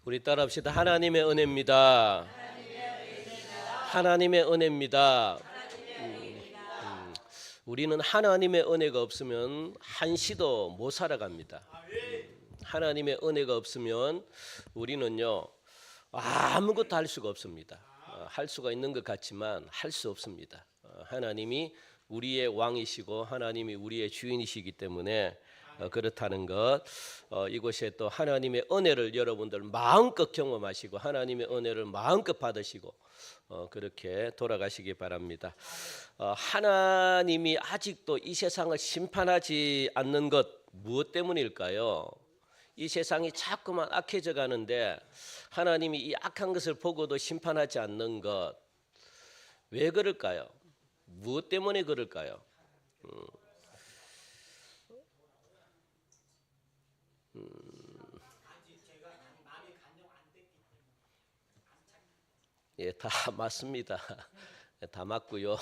우리 따라합시다. 하나님의 은혜입니다. 하나님의 은혜입니다. 우리는 하나님의 은혜가 없으면 한시도 못 살아갑니다. 하나님의 은혜가 없으면 우리는요 아무것도 할 수가 없습니다. 할 수가 있는 것 같지만 할 수 없습니다. 하나님이 우리의 왕이시고 하나님이 우리의 주인이시기 때문에 그렇다는 것, 이곳에 또 하나님의 은혜를 여러분들 마음껏 경험하시고 하나님의 은혜를 마음껏 받으시고 그렇게 돌아가시기 바랍니다. 하나님이 아직도 이 세상을 심판하지 않는 것 무엇 때문일까요? 이 세상이 자꾸만 악해져 가는데 하나님이 이 악한 것을 보고도 심판하지 않는 것, 왜 그럴까요? 무엇 때문에 그럴까요? 예, 다 맞습니다. 다 맞고요.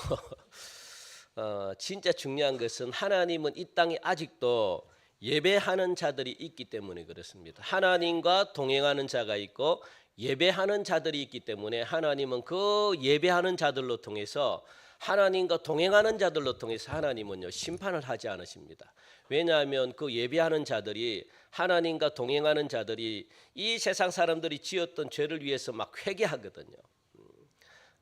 진짜 중요한 것은 하나님은 이 땅에 아직도 예배하는 자들이 있기 때문에 그렇습니다. 하나님과 동행하는 자가 있고 예배하는 자들이 있기 때문에 하나님은 그 예배하는 자들로 통해서 하나님과 동행하는 자들로 통해서 하나님은요 심판을 하지 않으십니다. 왜냐하면 그 예배하는 자들이 하나님과 동행하는 자들이 이 세상 사람들이 지었던 죄를 위해서 막 회개하거든요.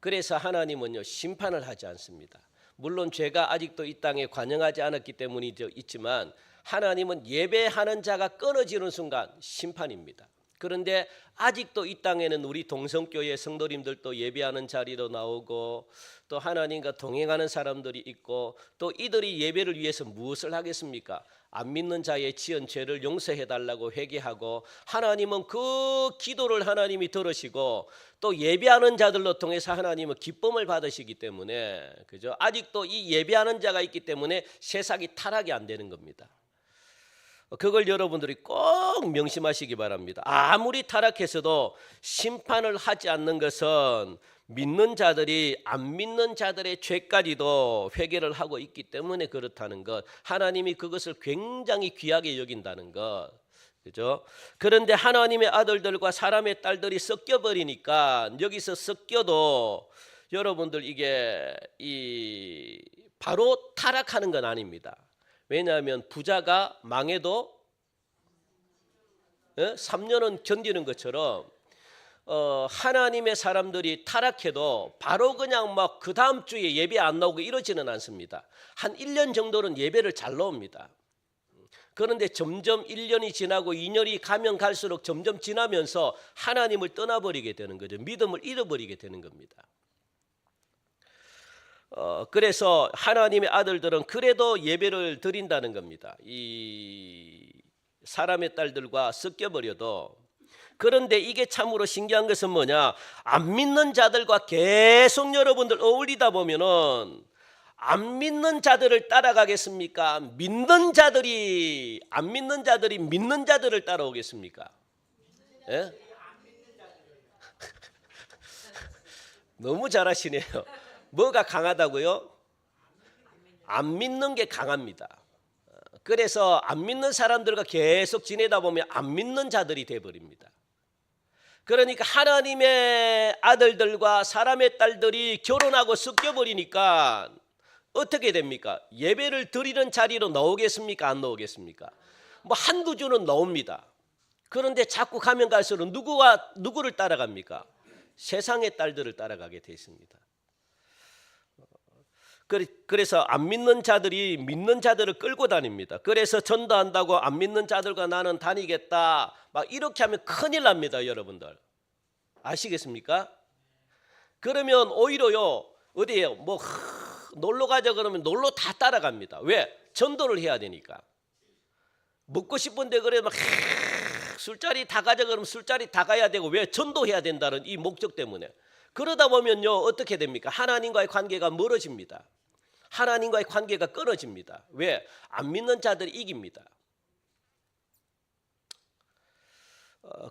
그래서 하나님은요 심판을 하지 않습니다. 물론 죄가 아직도 이 땅에 관영하지 않았기 때문이죠 있지만 하나님은 예배하는 자가 끊어지는 순간 심판입니다. 그런데 아직도 이 땅에는 우리 동성교회 성도님들도 예배하는 자리로 나오고 또 하나님과 동행하는 사람들이 있고 또 이들이 예배를 위해서 무엇을 하겠습니까? 안 믿는 자의 지은 죄를 용서해달라고 회개하고 하나님은 그 기도를 하나님이 들으시고 또 예배하는 자들로 통해서 하나님은 기쁨을 받으시기 때문에 그죠? 아직도 이 예배하는 자가 있기 때문에 세상이 타락이 안 되는 겁니다. 그걸 여러분들이 꼭 명심하시기 바랍니다. 아무리 타락해서도 심판을 하지 않는 것은 믿는 자들이 안 믿는 자들의 죄까지도 회개를 하고 있기 때문에 그렇다는 것, 하나님이 그것을 굉장히 귀하게 여긴다는 것, 그죠? 그런데 하나님의 아들들과 사람의 딸들이 섞여 버리니까 여기서 섞여도 여러분들 이게 바로 타락하는 건 아닙니다. 왜냐하면 부자가 망해도 3년은 견디는 것처럼 하나님의 사람들이 타락해도 바로 그냥 막 그 다음 주에 예배 안 나오고 이러지는 않습니다. 한 1년 정도는 예배를 잘 나옵니다. 그런데 점점 1년이 지나고 2년이 가면 갈수록 점점 지나면서 하나님을 떠나버리게 되는 거죠. 믿음을 잃어버리게 되는 겁니다. 그래서 하나님의 아들들은 그래도 예배를 드린다는 겁니다. 이 사람의 딸들과 섞여버려도. 그런데 이게 참으로 신기한 것은 뭐냐, 안 믿는 자들과 계속 여러분들 어울리다 보면은 안 믿는 자들을 따라가겠습니까? 안 믿는 자들이 믿는 자들을 따라오겠습니까? 예? 너무 잘하시네요. 뭐가 강하다고요? 안 믿는 게 강합니다. 그래서 안 믿는 사람들과 계속 지내다 보면 안 믿는 자들이 돼버립니다. 그러니까 하나님의 아들들과 사람의 딸들이 결혼하고 섞여버리니까 어떻게 됩니까? 예배를 드리는 자리로 나오겠습니까? 안 나오겠습니까? 뭐 한두 주는 나옵니다. 그런데 자꾸 가면 갈수록 누구를 따라갑니까? 세상의 딸들을 따라가게 돼 있습니다. 그래서 안 믿는 자들이 믿는 자들을 끌고 다닙니다. 그래서 전도한다고 안 믿는 자들과 나는 다니겠다 막 이렇게 하면 큰일 납니다. 여러분들 아시겠습니까? 그러면 오히려요 어디에요? 뭐 놀러 가자 그러면 놀러 다 따라갑니다. 왜? 전도를 해야 되니까. 먹고 싶은데 그래 막 술자리 다 가자 그러면 술자리 다 가야 되고, 왜? 전도해야 된다는 이 목적 때문에. 그러다 보면요 어떻게 됩니까? 하나님과의 관계가 멀어집니다. 하나님과의 관계가 끊어집니다. 왜? 안 믿는 자들이 이깁니다.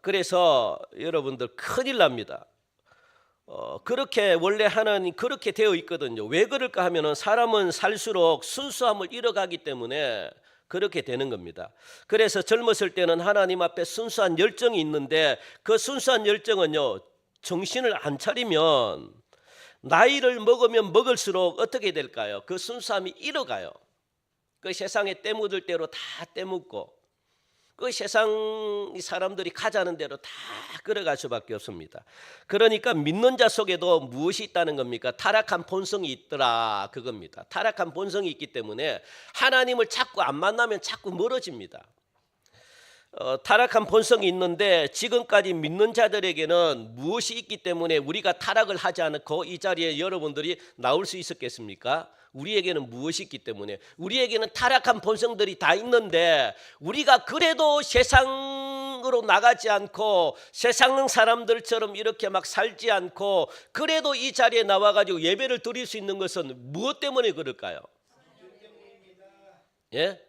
그래서 여러분들 큰일 납니다. 그렇게 원래 하나님 그렇게 되어 있거든요. 왜 그럴까 하면은 사람은 살수록 순수함을 잃어가기 때문에 그렇게 되는 겁니다. 그래서 젊었을 때는 하나님 앞에 순수한 열정이 있는데 그 순수한 열정은요, 정신을 안 차리면 나이를 먹으면 먹을수록 어떻게 될까요? 그 순수함이 잃어가요. 그 세상에 때묻을 대로 다 때묻고 그 세상 사람들이 가자는 대로 다 걸어갈 수밖에 없습니다. 그러니까 믿는 자 속에도 무엇이 있다는 겁니까? 타락한 본성이 있더라, 그겁니다. 타락한 본성이 있기 때문에 하나님을 자꾸 안 만나면 자꾸 멀어집니다. 타락한 본성이 있는데 지금까지 믿는 자들에게는 무엇이 있기 때문에 우리가 타락을 하지 않고 이 자리에 여러분들이 나올 수 있었겠습니까? 우리에게는 무엇이 있기 때문에, 우리에게는 타락한 본성들이 다 있는데 우리가 그래도 세상으로 나가지 않고 세상 사람들처럼 이렇게 막 살지 않고 그래도 이 자리에 나와가지고 예배를 드릴 수 있는 것은 무엇 때문에 그럴까요? 예?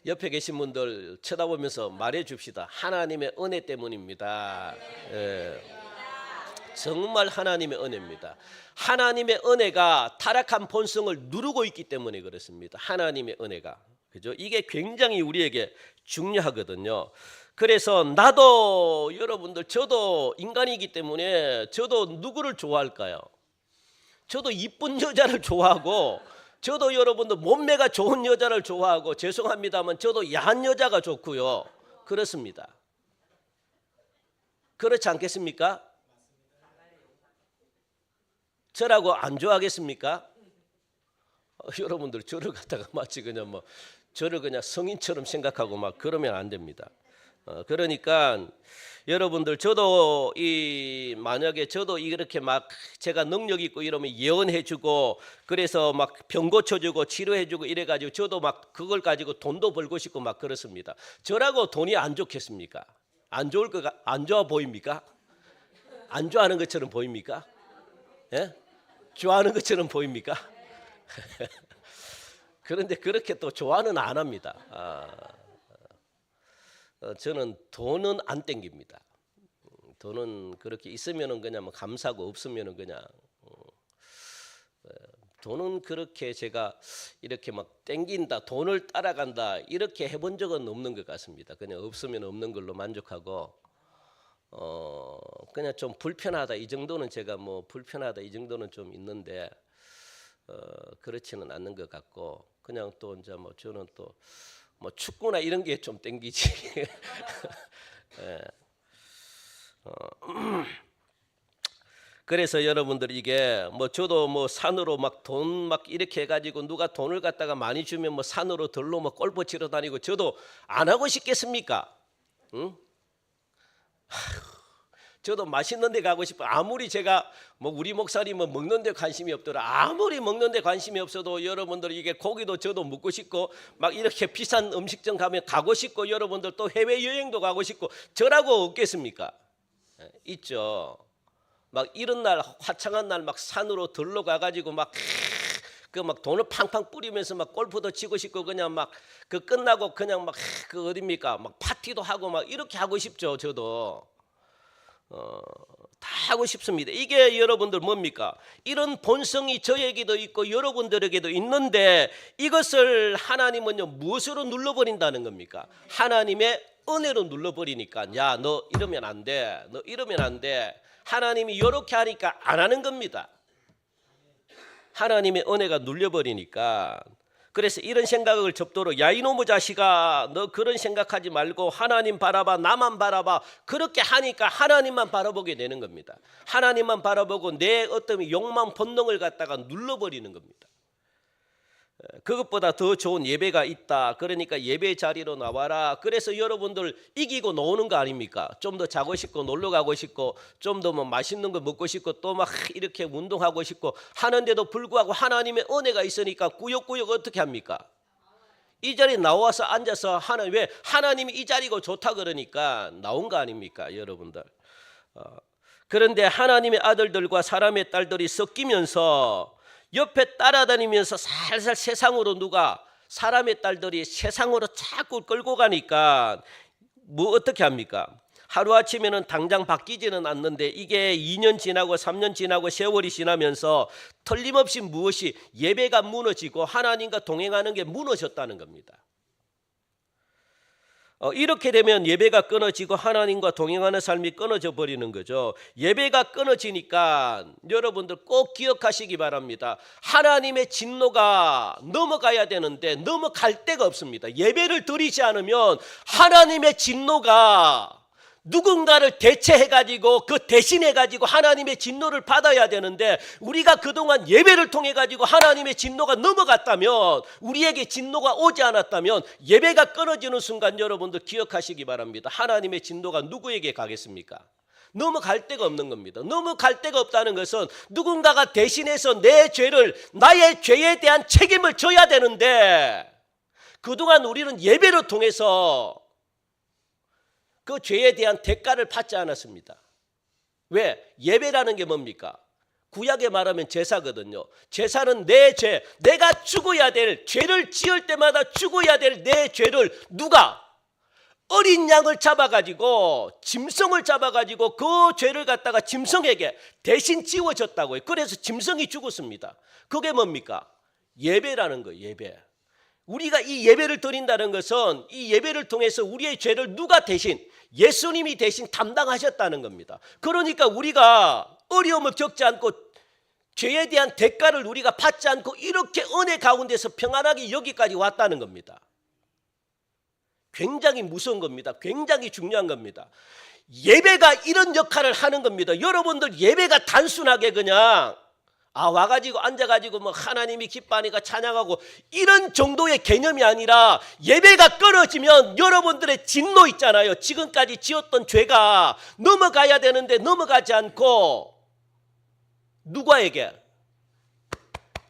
옆에 계신 분들 쳐다보면서 말해 줍시다. 하나님의 은혜 때문입니다. 예. 정말 하나님의 은혜입니다. 하나님의 은혜가 타락한 본성을 누르고 있기 때문에 그렇습니다. 하나님의 은혜가, 그죠? 이게 굉장히 우리에게 중요하거든요. 그래서 나도, 여러분들, 저도 인간이기 때문에 저도 누구를 좋아할까요? 저도 이쁜 여자를 좋아하고, 저도 여러분들 몸매가 좋은 여자를 좋아하고, 죄송합니다만 저도 야한 여자가 좋고요. 그렇습니다. 그렇지 않겠습니까? 저라고 안 좋아하겠습니까? 여러분들 저를 갖다가 마치 그냥 뭐 저를 그냥 성인처럼 생각하고 막 그러면 안 됩니다. 그러니까 여러분들, 저도 만약에 저도 이렇게 막 제가 능력 있고 이러면 예언해주고 그래서 막 병 고쳐주고 치료해주고 이래가지고 저도 막 그걸 가지고 돈도 벌고 싶고 막 그렇습니다. 저라고 돈이 안 좋겠습니까? 안 좋아 보입니까? 안 좋아하는 것처럼 보입니까? 예? 좋아하는 것처럼 보입니까? 그런데 그렇게 또 좋아는 안 합니다. 저는 돈은 안 땡깁니다. 돈은 그렇게 있으면은 그냥 뭐 감사하고 없으면은 그냥 돈은 그렇게 제가 이렇게 막 땡긴다, 돈을 따라간다 이렇게 해본 적은 없는 것 같습니다. 그냥 없으면 없는 걸로 만족하고 그냥 좀 불편하다 이 정도는, 제가 뭐 불편하다 이 정도는 좀 있는데 그렇지는 않는 것 같고, 그냥 또 이제 뭐 저는 또 뭐 축구나 이런 게 좀 땡기지. 예. 그래서 여러분들, 이게 뭐 저도 뭐 산으로 막 돈 막 이렇게 해가지고 누가 돈을 갖다가 많이 주면 뭐 산으로 들로 뭐 골프 치러 다니고 저도 안 하고 싶겠습니까? 응? 저도 맛있는 데 가고 싶어. 아무리 제가 뭐 우리 목사님은 먹는 데 관심이 없더라, 아무리 먹는 데 관심이 없어도 여러분들, 이게 고기도 저도 먹고 싶고 막 이렇게 비싼 음식점 가면 가고 싶고, 여러분들 또 해외여행도 가고 싶고, 저라고 없겠습니까? 있죠. 막 이런 날, 화창한 날 막 산으로 들러 가가지고 막 돈을 팡팡 뿌리면서 막 골프도 치고 싶고, 그냥 막 그 끝나고 그냥 막 어딥니까, 막 파티도 하고 막 이렇게 하고 싶죠. 저도 다 하고 싶습니다. 이게 여러분들 뭡니까? 이런 본성이 저에게도 있고 여러분들에게도 있는데, 이것을 하나님은요 무엇으로 눌러버린다는 겁니까? 하나님의 은혜로 눌러버리니까, 야, 너 이러면 안 돼, 너 이러면 안 돼. 하나님이 이렇게 하니까 안 하는 겁니다. 하나님의 은혜가 눌려버리니까. 그래서 이런 생각을 접도록, 야 이놈의 자식아, 너 그런 생각하지 말고 하나님 바라봐, 나만 바라봐. 그렇게 하니까 하나님만 바라보게 되는 겁니다. 하나님만 바라보고 내 어떤 욕망 본능을 갖다가 눌러버리는 겁니다. 그것보다 더 좋은 예배가 있다, 그러니까 예배 자리로 나와라. 그래서 여러분들 이기고 노는 거 아닙니까? 좀 더 자고 싶고 놀러 가고 싶고 좀 더 뭐 맛있는 거 먹고 싶고 또 막 이렇게 운동하고 싶고 하는데도 불구하고 하나님의 은혜가 있으니까 꾸역꾸역 어떻게 합니까? 이 자리에 나와서 앉아서 왜 하나님이 이 자리가 좋다 그러니까 나온 거 아닙니까, 여러분들? 그런데 하나님의 아들들과 사람의 딸들이 섞이면서 옆에 따라다니면서 살살 세상으로, 누가 사람의 딸들이 세상으로 자꾸 끌고 가니까 뭐 어떻게 합니까? 하루아침에는 당장 바뀌지는 않는데 이게 2년 지나고 3년 지나고 세월이 지나면서 틀림없이 무엇이 예배가 무너지고 하나님과 동행하는 게 무너졌다는 겁니다. 이렇게 되면 예배가 끊어지고 하나님과 동행하는 삶이 끊어져 버리는 거죠. 예배가 끊어지니까 여러분들 꼭 기억하시기 바랍니다. 하나님의 진노가 넘어가야 되는데 넘어갈 데가 없습니다. 예배를 드리지 않으면 하나님의 진노가 누군가를 대체해가지고 그 대신해가지고 하나님의 진노를 받아야 되는데 우리가 그동안 예배를 통해가지고 하나님의 진노가 넘어갔다면, 우리에게 진노가 오지 않았다면 예배가 끊어지는 순간 여러분들 기억하시기 바랍니다. 하나님의 진노가 누구에게 가겠습니까? 넘어갈 데가 없는 겁니다. 넘어갈 데가 없다는 것은 누군가가 대신해서 내 죄를, 나의 죄에 대한 책임을 져야 되는데 그동안 우리는 예배를 통해서 그 죄에 대한 대가를 받지 않았습니다. 왜? 예배라는 게 뭡니까? 구약에 말하면 제사거든요. 제사는 내 죄, 내가 죽어야 될, 죄를 지을 때마다 죽어야 될 내 죄를 누가? 어린 양을 잡아가지고, 짐승을 잡아가지고 그 죄를 갖다가 짐승에게 대신 지워졌다고요. 그래서 짐승이 죽었습니다. 그게 뭡니까? 예배라는 거예요. 예배. 우리가 이 예배를 드린다는 것은 이 예배를 통해서 우리의 죄를 누가 대신, 예수님이 대신 담당하셨다는 겁니다. 그러니까 우리가 어려움을 겪지 않고 죄에 대한 대가를 우리가 받지 않고 이렇게 은혜 가운데서 평안하게 여기까지 왔다는 겁니다. 굉장히 무서운 겁니다. 굉장히 중요한 겁니다. 예배가 이런 역할을 하는 겁니다. 여러분들 예배가 단순하게 그냥 와가지고 앉아가지고 뭐 하나님이 기뻐하니까 찬양하고 이런 정도의 개념이 아니라, 예배가 끊어지면 여러분들의 진노 있잖아요. 지금까지 지었던 죄가 넘어가야 되는데 넘어가지 않고 누구에게?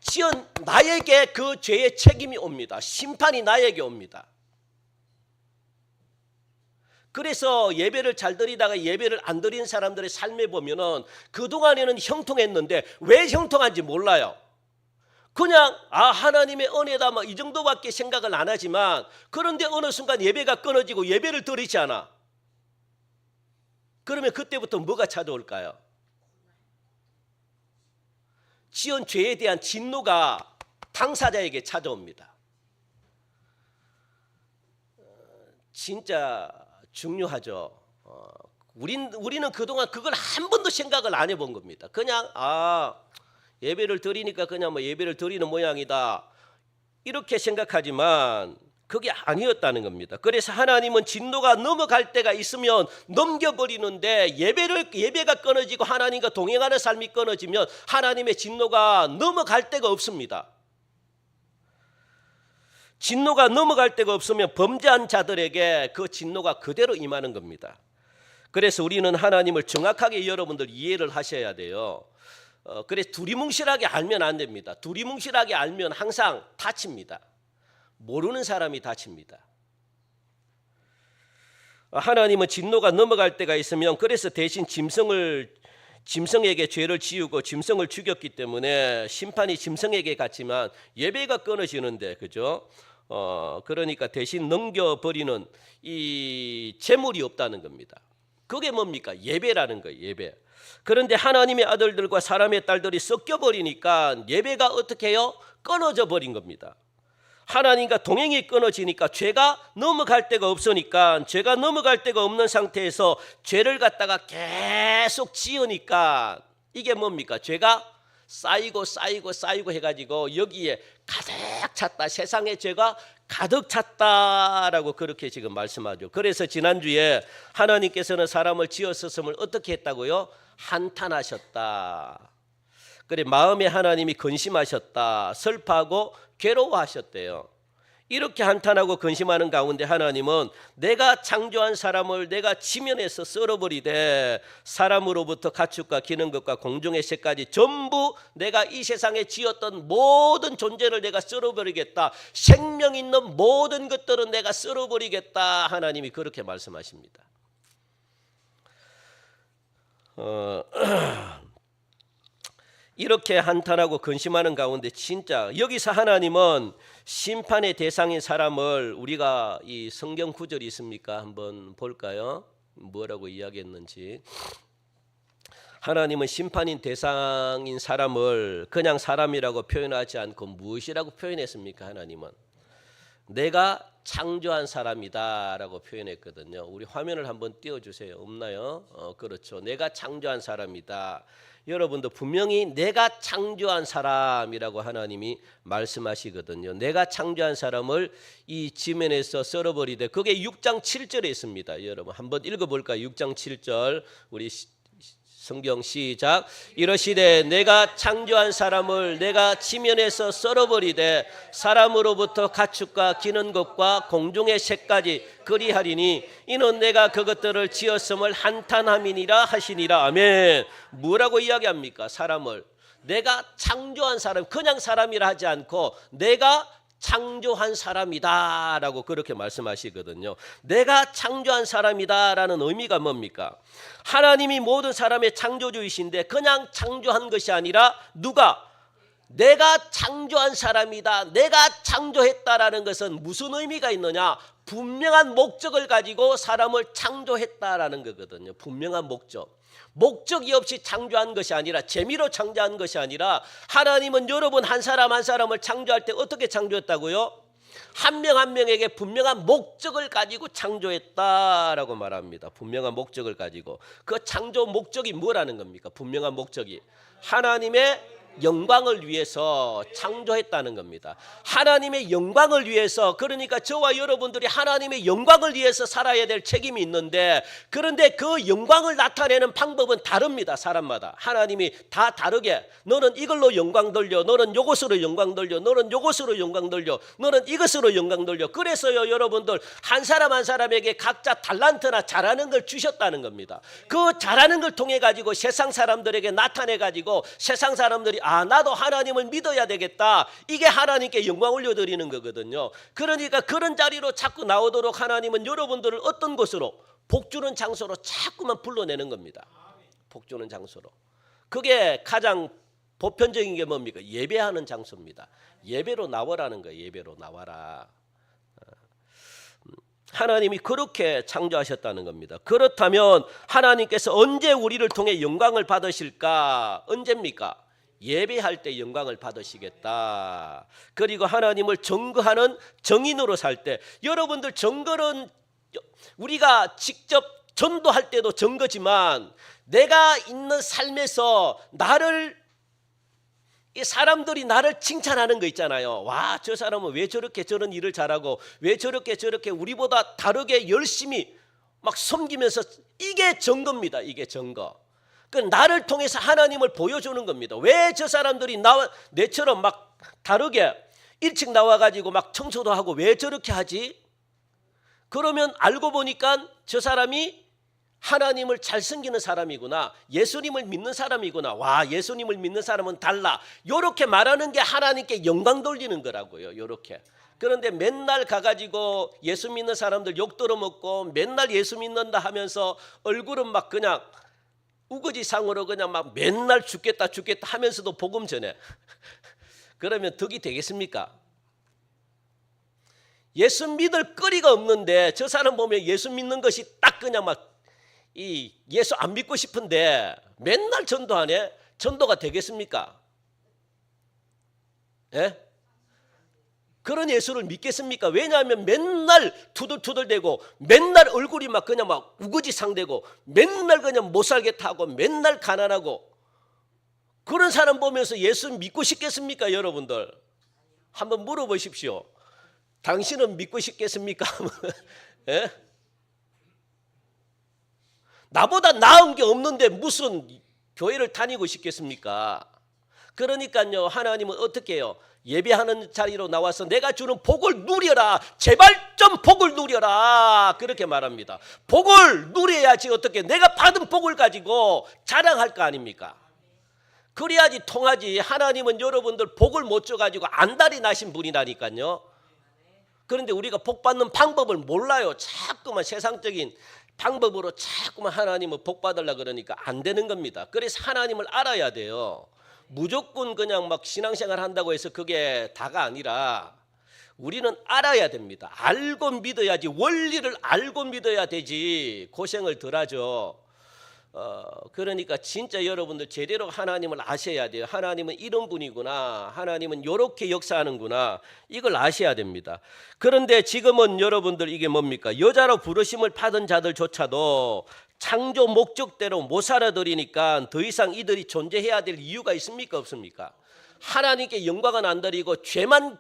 지은 나에게 그 죄의 책임이 옵니다. 심판이 나에게 옵니다. 그래서 예배를 잘 드리다가 예배를 안 드린 사람들의 삶에 보면은 그동안에는 형통했는데 왜 형통한지 몰라요. 그냥 하나님의 은혜다 뭐 이 정도밖에 생각을 안 하지만, 그런데 어느 순간 예배가 끊어지고 예배를 드리지 않아. 그러면 그때부터 뭐가 찾아올까요? 지은 죄에 대한 진노가 당사자에게 찾아옵니다. 진짜 중요하죠. 우리는 그동안 그걸 한 번도 생각을 안 해본 겁니다. 그냥 예배를 드리니까 그냥 뭐 예배를 드리는 모양이다 이렇게 생각하지만 그게 아니었다는 겁니다. 그래서 하나님은 진노가 넘어갈 때가 있으면 넘겨버리는데, 예배가 끊어지고 하나님과 동행하는 삶이 끊어지면 하나님의 진노가 넘어갈 데가 없습니다. 진노가 넘어갈 데가 없으면 범죄한 자들에게 그 진노가 그대로 임하는 겁니다. 그래서 우리는 하나님을 정확하게 여러분들 이해를 하셔야 돼요. 그래서 두리뭉실하게 알면 안 됩니다. 두리뭉실하게 알면 항상 다칩니다. 모르는 사람이 다칩니다. 하나님은 진노가 넘어갈 때가 있으면, 그래서 대신 짐승에게 죄를 지우고 짐승을 죽였기 때문에 심판이 짐승에게 갔지만 예배가 끊어지는데, 그죠? 그러니까 대신 넘겨버리는 이 재물이 없다는 겁니다. 그게 뭡니까? 예배라는 거예요. 예배. 그런데 하나님의 아들들과 사람의 딸들이 섞여버리니까 예배가 어떻게 해요? 끊어져 버린 겁니다. 하나님과 동행이 끊어지니까 죄가 넘어갈 데가 없으니까, 죄가 넘어갈 데가 없는 상태에서 죄를 갖다가 계속 지으니까 이게 뭡니까? 죄가 쌓이고 해가지고 여기에 가득 찼다. 세상에 죄가 가득 찼다라고 그렇게 지금 말씀하죠. 그래서 지난주에 하나님께서는 사람을 지었었음을 어떻게 했다고요? 한탄하셨다. 그래, 마음에 하나님이 근심하셨다. 슬퍼하고 괴로워하셨대요. 이렇게 한탄하고 근심하는 가운데 하나님은 내가 창조한 사람을 내가 지면에서 썰어버리되 사람으로부터 가축과 기는 것과 공중의 새까지 전부 내가 이 세상에 지었던 모든 존재를 내가 썰어버리겠다. 생명 있는 모든 것들은 내가 썰어버리겠다. 하나님이 그렇게 말씀하십니다. 이렇게 한탄하고 근심하는 가운데 진짜 여기서 하나님은 심판의 대상인 사람을, 우리가 이 성경 구절이 있습니까? 한번 볼까요? 뭐라고 이야기했는지. 하나님은 심판인 대상인 사람을 그냥 사람이라고 표현하지 않고 무엇이라고 표현했습니까? 하나님은 내가 창조한 사람이다라고 표현했거든요. 우리 화면을 한번 띄워주세요. 없나요? 그렇죠. 내가 창조한 사람이다. 여러분도 분명히 내가 창조한 사람이라고 하나님이 말씀하시거든요. 내가 창조한 사람을 이 지면에서 썰어버리되, 그게 6장 7절에 있습니다. 여러분 한번 읽어볼까요? 6장 7절 우리 성경 시작. 이러시되 내가 창조한 사람을 내가 지면에서 썰어버리되 사람으로부터 가축과 기는 것과 공중의 새까지 그리하리니 이는 내가 그것들을 지었음을 한탄함이니라 하시니라. 아멘. 뭐라고 이야기합니까? 사람을 내가 창조한 사람, 그냥 사람이라 하지 않고 내가 창조한 사람이다라고 그렇게 말씀하시거든요. 내가 창조한 사람이다라는 의미가 뭡니까? 하나님이 모든 사람의 창조주이신데 그냥 창조한 것이 아니라 누가? 내가 창조한 사람이다. 내가 창조했다라는 것은 무슨 의미가 있느냐? 분명한 목적을 가지고 사람을 창조했다라는 거거든요. 분명한 목적. 목적이 없이 창조한 것이 아니라, 재미로 창조한 것이 아니라, 하나님은 여러분 한 사람 한 사람을 창조할 때 어떻게 창조했다고요? 한 명 한 명에게 분명한 목적을 가지고 창조했다라고 말합니다. 분명한 목적을 가지고. 그 창조 목적이 뭐라는 겁니까? 분명한 목적이 하나님의 영광을 위해서 창조했다는 겁니다. 하나님의 영광을 위해서, 그러니까 저와 여러분들이 하나님의 영광을 위해서 살아야 될 책임이 있는데, 그런데 그 영광을 나타내는 방법은 다릅니다. 사람마다. 하나님이 다 다르게, 너는 이걸로 영광 돌려, 너는 요것으로 영광 돌려, 너는 요것으로 영광 돌려, 너는 이것으로 영광 돌려. 그래서요 여러분들 한 사람 한 사람에게 각자 달란트나 잘하는 걸 주셨다는 겁니다. 그 잘하는 걸 통해 가지고 세상 사람들에게 나타내 가지고 세상 사람들이 나도 하나님을 믿어야 되겠다. 이게 하나님께 영광 올려드리는 거거든요. 그러니까 그런 자리로 자꾸 나오도록 하나님은 여러분들을 어떤 곳으로? 복주는 장소로 자꾸만 불러내는 겁니다. 복주는 장소로. 그게 가장 보편적인 게 뭡니까? 예배하는 장소입니다. 예배로 나와라는 거예요. 예배로 나와라. 하나님이 그렇게 창조하셨다는 겁니다. 그렇다면 하나님께서 언제 우리를 통해 영광을 받으실까? 언제입니까? 예배할 때 영광을 받으시겠다. 그리고 하나님을 증거하는 정인으로 살 때, 여러분들 증거는 우리가 직접 전도할 때도 증거지만 내가 있는 삶에서 이 사람들이 나를 칭찬하는 거 있잖아요. 와, 저 사람은 왜 저렇게 저런 일을 잘하고 왜 저렇게 우리보다 다르게 열심히 막 섬기면서, 이게 증거입니다. 이게 증거. 그 나를 통해서 하나님을 보여주는 겁니다. 왜 저 사람들이 내처럼 막 다르게 일찍 나와가지고 막 청소도 하고 왜 저렇게 하지? 그러면 알고 보니까 저 사람이 하나님을 잘 섬기는 사람이구나. 예수님을 믿는 사람이구나. 와, 예수님을 믿는 사람은 달라. 이렇게 말하는 게 하나님께 영광 돌리는 거라고요. 이렇게. 그런데 맨날 가가지고 예수 믿는 사람들 욕 들어먹고 맨날 예수 믿는다 하면서 얼굴은 막 그냥 우거지상으로 그냥 막 맨날 죽겠다 하면서도 복음 전해. 그러면 덕이 되겠습니까? 예수 믿을 거리가 없는데 저 사람 보면 예수 믿는 것이 딱 그냥 막 예수 안 믿고 싶은데 맨날 전도하네. 전도가 되겠습니까? 예? 그런 예수를 믿겠습니까? 왜냐하면 맨날 투덜투덜대고 맨날 얼굴이 막 그냥 막 우거지상되고 맨날 그냥 못 살겠다 하고 맨날 가난하고, 그런 사람 보면서 예수 믿고 싶겠습니까? 여러분들 한번 물어보십시오. 당신은 믿고 싶겠습니까? 예? 나보다 나은 게 없는데 무슨 교회를 다니고 싶겠습니까? 그러니까요 하나님은 어떻게 해요? 예배하는 자리로 나와서 내가 주는 복을 누려라. 제발 좀 복을 누려라. 그렇게 말합니다. 복을 누려야지 어떻게 내가 받은 복을 가지고 자랑할 거 아닙니까? 그래야지 통하지. 하나님은 여러분들 복을 못 줘가지고 안달이 나신 분이라니까요. 그런데 우리가 복 받는 방법을 몰라요. 자꾸만 세상적인 방법으로 자꾸만 하나님을 복 받으려고 그러니까 안 되는 겁니다. 그래서 하나님을 알아야 돼요. 무조건 그냥 막 신앙생활 한다고 해서 그게 다가 아니라 우리는 알아야 됩니다. 알고 믿어야지. 원리를 알고 믿어야 되지. 고생을 덜 하죠. 그러니까 진짜 여러분들 제대로 하나님을 아셔야 돼요. 하나님은 이런 분이구나. 하나님은 이렇게 역사하는구나. 이걸 아셔야 됩니다. 그런데 지금은 여러분들 이게 뭡니까? 여자로 부르심을 받은 자들조차도 창조 목적대로 못 살아들이니까 더 이상 이들이 존재해야 될 이유가 있습니까? 없습니까? 하나님께 영광은 안 드리고 죄만,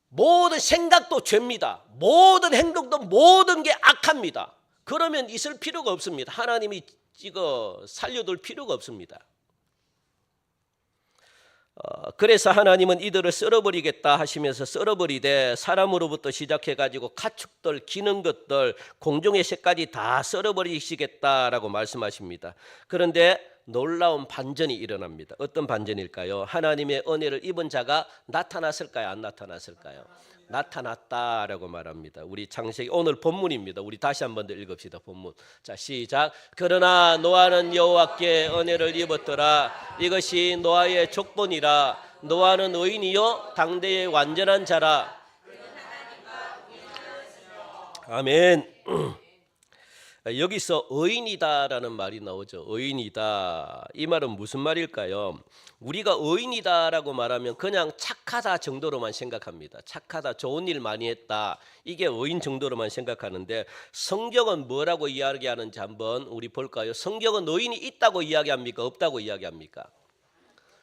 모든 생각도 죄입니다. 모든 행동도 모든 게 악합니다. 그러면 있을 필요가 없습니다. 하나님이 이거 살려둘 필요가 없습니다. 그래서 하나님은 이들을 썰어버리겠다 하시면서 썰어버리되 사람으로부터 시작해가지고 가축들, 기는 것들, 공중의 새까지 다 썰어버리시겠다라고 말씀하십니다. 그런데 놀라운 반전이 일어납니다. 어떤 반전일까요? 하나님의 은혜를 입은 자가 나타났을까요? 안 나타났을까요? 나타났다라고 말합니다. 우리 창세기 오늘 본문입니다. 우리 다시 한 번 더 읽읍시다. 본문. 자, 시작. 그러나 노아는 여호와께 은혜를 입었더라. 이것이 노아의 족본이라. 노아는 의인이요 당대의 완전한 자라. 아멘. 여기서 의인이다라는 말이 나오죠. 의인이다. 이 말은 무슨 말일까요? 우리가 의인이다라고 말하면 그냥 착하다 정도로만 생각합니다. 착하다, 좋은 일 많이 했다. 이게 의인 정도로만 생각하는데 성경은 뭐라고 이야기하는지 한번 우리 볼까요? 성경은 의인이 있다고 이야기합니까? 없다고 이야기합니까?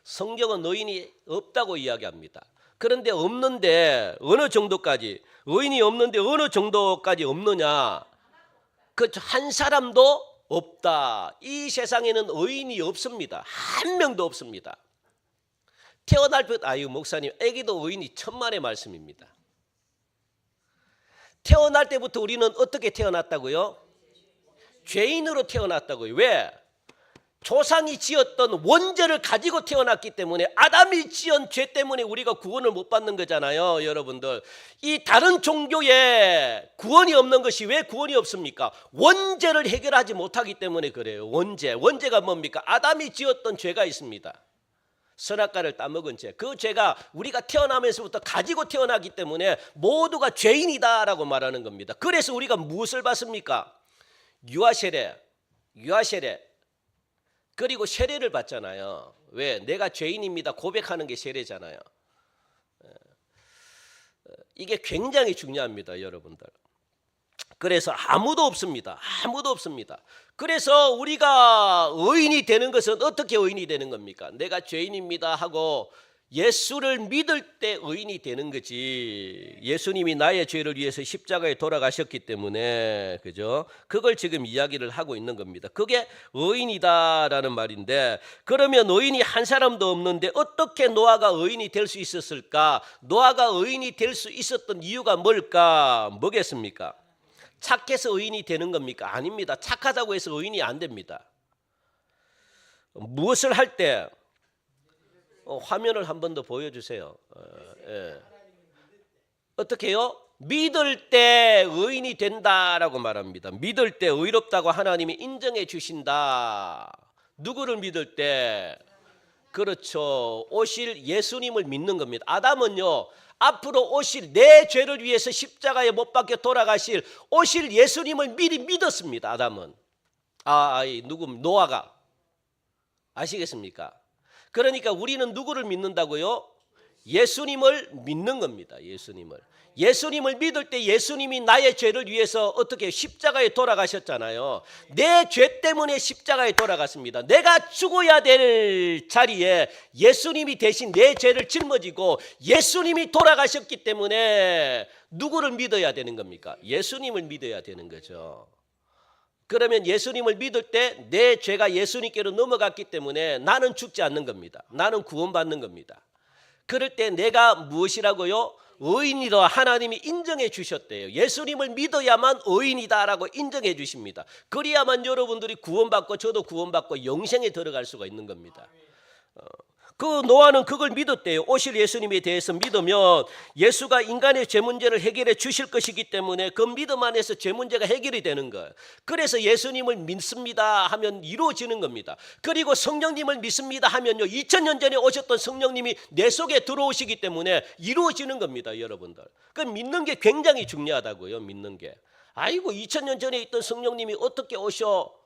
성경은 의인이 없다고 이야기합니다. 그런데 없는데 어느 정도까지? 의인이 없는데 어느 정도까지 없느냐? 그 한 사람도 없다. 이 세상에는 의인이 없습니다. 한 명도 없습니다. 태어날 때, 아유 목사님, 아기도 의인이 천만의 말씀입니다. 태어날 때부터 우리는 어떻게 태어났다고요? 죄인으로 태어났다고요. 왜? 조상이 지었던 원죄를 가지고 태어났기 때문에, 아담이 지은 죄 때문에 우리가 구원을 못 받는 거잖아요. 여러분들, 이 다른 종교에 구원이 없는 것이 왜 구원이 없습니까? 원죄를 해결하지 못하기 때문에 그래요. 원죄가 뭡니까? 아담이 지었던 죄가 있습니다. 선악과를 따먹은 죄. 그 죄가 우리가 태어나면서부터 가지고 태어나기 때문에 모두가 죄인이다라고 말하는 겁니다. 그래서 우리가 무엇을 받습니까? 유아세례, 그리고 세례를 받잖아요. 왜? 내가 죄인입니다 고백하는 게 세례잖아요. 이게 굉장히 중요합니다, 여러분들. 그래서 아무도 없습니다. 그래서 우리가 의인이 되는 것은 어떻게 의인이 되는 겁니까? 내가 죄인입니다 하고 예수를 믿을 때 의인이 되는 거지. 예수님이 나의 죄를 위해서 십자가에 돌아가셨기 때문에, 그죠? 그걸 지금 이야기를 하고 있는 겁니다. 그게 의인이다라는 말인데, 그러면 의인이 한 사람도 없는데 어떻게 노아가 의인이 될 수 있었을까? 노아가 의인이 될 수 있었던 이유가 뭘까? 뭐겠습니까? 착해서 의인이 되는 겁니까? 아닙니다. 착하다고 해서 의인이 안 됩니다. 무엇을 할 때? 화면을 한 번 더 보여주세요. 어떻게 해요? 믿을 때 의인이 된다라고 말합니다. 믿을 때 의롭다고 하나님이 인정해 주신다. 누구를 믿을 때? 그렇죠. 오실 예수님을 믿는 겁니다. 아담은요, 앞으로 오실 내 죄를 위해서 십자가에 못 박혀 돌아가실 오실 예수님을 미리 믿었습니다. 아담은. 노아가. 아시겠습니까? 그러니까 우리는 누구를 믿는다고요? 예수님을 믿는 겁니다. 예수님을 믿을 때 예수님이 나의 죄를 위해서 어떻게 십자가에 돌아가셨잖아요. 내 죄 때문에 십자가에 돌아갔습니다. 내가 죽어야 될 자리에 예수님이 대신 내 죄를 짊어지고 예수님이 돌아가셨기 때문에 누구를 믿어야 되는 겁니까? 예수님을 믿어야 되는 거죠. 그러면 예수님을 믿을 때 내 죄가 예수님께로 넘어갔기 때문에 나는 죽지 않는 겁니다. 나는 구원받는 겁니다. 그럴 때 내가 무엇이라고요? 의인이다. 하나님이 인정해 주셨대요. 예수님을 믿어야만 의인이다라고 인정해 주십니다. 그래야만 여러분들이 구원받고 저도 구원받고 영생에 들어갈 수가 있는 겁니다. 그 노아는 그걸 믿었대요. 오실 예수님에 대해서 믿으면 예수가 인간의 죄 문제를 해결해 주실 것이기 때문에 그 믿음 안에서 죄 문제가 해결이 되는 거예요. 그래서 예수님을 믿습니다 하면 이루어지는 겁니다. 그리고 성령님을 믿습니다 하면요, 2000년 전에 오셨던 성령님이 내 속에 들어오시기 때문에 이루어지는 겁니다, 여러분들. 그 믿는 게 굉장히 중요하다고요. 믿는 게. 아이고 2000년 전에 있던 성령님이 어떻게 오셔?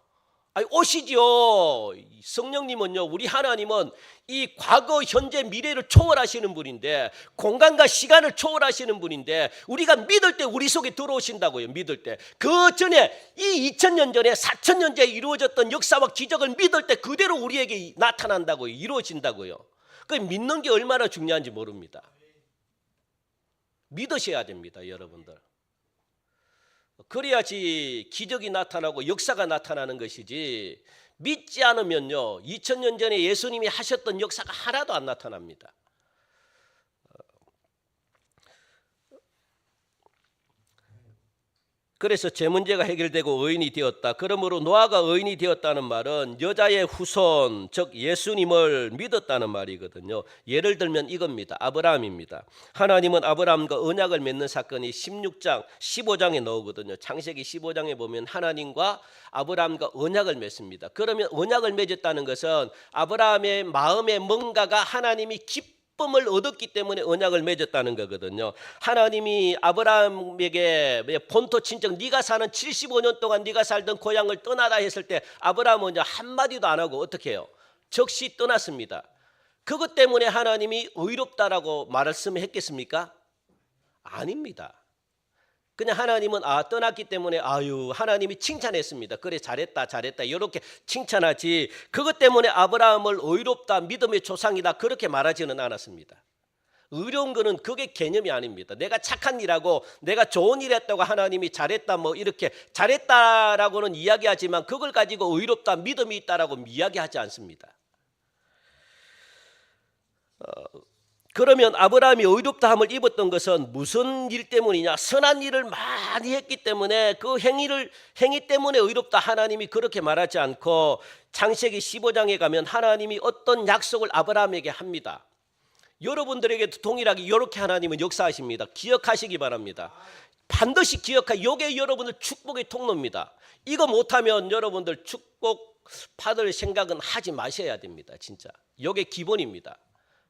아니, 오시죠. 성령님은요, 우리 하나님은 이 과거, 현재, 미래를 초월하시는 분인데, 공간과 시간을 초월하시는 분인데, 우리가 믿을 때 우리 속에 들어오신다고요. 믿을 때. 그 전에 이 2000년 전에 4000년 전에 이루어졌던 역사와 기적을 믿을 때 그대로 우리에게 나타난다고요. 이루어진다고요. 그 믿는 게 얼마나 중요한지 모릅니다. 믿으셔야 됩니다, 여러분들. 그래야지 기적이 나타나고 역사가 나타나는 것이지, 믿지 않으면요 2000년 전에 예수님이 하셨던 역사가 하나도 안 나타납니다. 그래서 죄 문제가 해결되고 의인이 되었다. 그러므로 노아가 의인이 되었다는 말은 여자의 후손, 즉 예수님을 믿었다는 말이거든요. 예를 들면 이겁니다. 아브라함입니다. 하나님은 아브라함과 언약을 맺는 사건이 16장, 15장에 나오거든요. 창세기 15장에 보면 하나님과 아브라함과 언약을 맺습니다. 그러면 언약을 맺었다는 것은 아브라함의 마음에 뭔가가 하나님이 기쁨을 얻었기 때문에 언약을 맺었다는 거거든요. 하나님이 아브라함에게 본토 친정, 네가 사는 75년 동안 네가 살던 고향을 떠나라 했을 때 아브라함은 한마디도 안 하고 어떻게 해요? 즉시 떠났습니다. 그것 때문에 하나님이 의롭다라고 말씀했겠습니까? 아닙니다. 그냥 하나님은 떠났기 때문에 하나님이 칭찬했습니다. 그래 잘했다 이렇게 칭찬하지, 그것 때문에 아브라함을 의롭다, 믿음의 조상이다 그렇게 말하지는 않았습니다. 의로운 거는 그게 개념이 아닙니다. 내가 착한 일하고 내가 좋은 일 했다고 하나님이 잘했다 뭐 이렇게 잘했다라고는 이야기하지만 그걸 가지고 의롭다, 믿음이 있다라고 이야기하지 않습니다. 그러면 아브라함이 의롭다함을 입었던 것은 무슨 일 때문이냐? 선한 일을 많이 했기 때문에 그 행위 때문에 의롭다, 하나님이 그렇게 말하지 않고 창세기 15장에 가면 하나님이 어떤 약속을 아브라함에게 합니다. 여러분들에게도 동일하게 이렇게 하나님은 역사하십니다. 기억하시기 바랍니다. 반드시 이게 여러분들 축복의 통로입니다. 이거 못하면 여러분들 축복 받을 생각은 하지 마셔야 됩니다. 진짜 이게 기본입니다.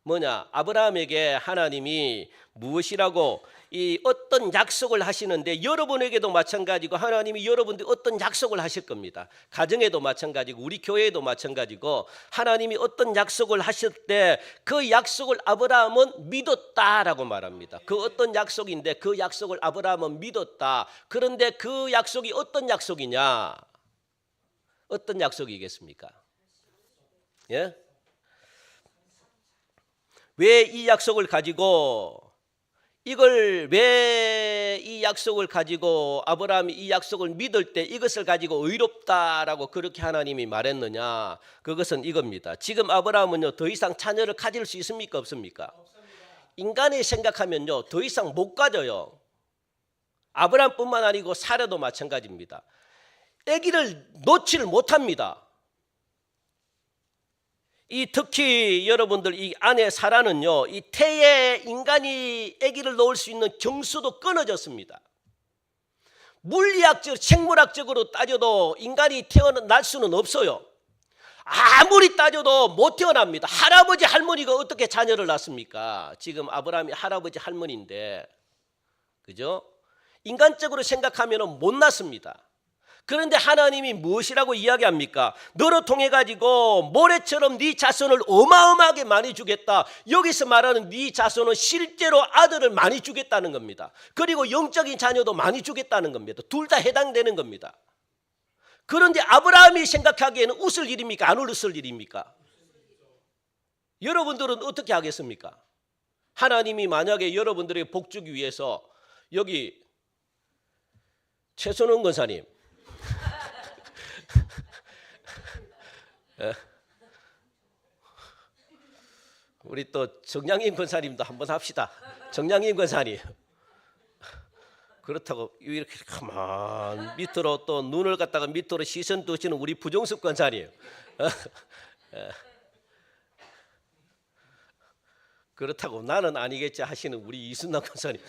뭐냐? 아브라함에게 하나님이 무엇이라고 이 어떤 약속을 하시는데, 여러분에게도 마찬가지고 하나님이 여러분들 어떤 약속을 하실 겁니다. 가정에도 마찬가지고 우리 교회에도 마찬가지고 하나님이 어떤 약속을 하실 때 그 약속을 아브라함은 믿었다라고 말합니다. 그 어떤 약속인데 그 약속을 아브라함은 믿었다. 그런데 그 약속이 어떤 약속이냐? 어떤 약속이겠습니까? 예? 왜 이 약속을 가지고 이 약속을 가지고 아브라함이 이 약속을 믿을 때 이것을 가지고 의롭다라고 그렇게 하나님이 말했느냐? 그것은 이겁니다. 지금 아브라함은요 더 이상 자녀를 가질 수 있습니까? 없습니까? 인간이 생각하면요 더 이상 못 가져요. 아브라함뿐만 아니고 사라도 마찬가지입니다. 아기를 놓지를 못합니다. 특히 여러분들 이 안에 사라는요, 이 태에 인간이 아기를 놓을 수 있는 경수도 끊어졌습니다. 물리학적, 생물학적으로 따져도 인간이 태어날 수는 없어요. 아무리 따져도 못 태어납니다. 할아버지 할머니가 어떻게 자녀를 낳습니까? 지금 아브라함이 할아버지 할머니인데, 그죠? 인간적으로 생각하면 못 낳습니다. 그런데 하나님이 무엇이라고 이야기합니까? 너로 통해 가지고 모래처럼 네 자손을 어마어마하게 많이 주겠다. 여기서 말하는 네 자손은 실제로 아들을 많이 주겠다는 겁니다. 그리고 영적인 자녀도 많이 주겠다는 겁니다. 둘 다 해당되는 겁니다. 그런데 아브라함이 생각하기에는 웃을 일입니까? 안 웃을 일입니까? 여러분들은 어떻게 하겠습니까? 하나님이 만약에 여러분들에게 복 주기 위해서 여기 최선원 권사님 우리 또 정량인 권사님도 한번 합시다. 정량인 권사님 그렇다고 이렇게 가만 밑으로 또 눈을 갖다가 밑으로 시선 두시는 우리 부종숙 권사님 그렇다고 나는 아니겠지 하시는 우리 이순남 권사님.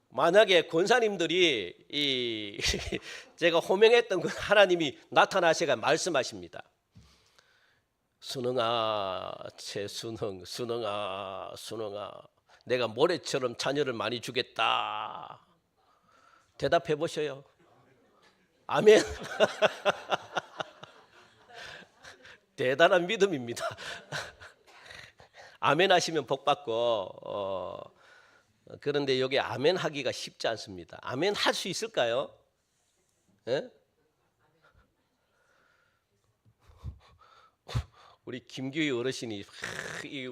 만약에 권사님들이 제가 호명했던 그 하나님이 나타나셔가 말씀하십니다. 순응아, 최순응, 순응아, 순응아, 내가 모래처럼 자녀를 많이 주겠다. 대답해 보셔요. 아멘. 대단한 믿음입니다. 아멘 하시면 복 받고, 그런데 여기 아멘 하기가 쉽지 않습니다. 아멘 할 수 있을까요? 예? 우리 김규희 어르신이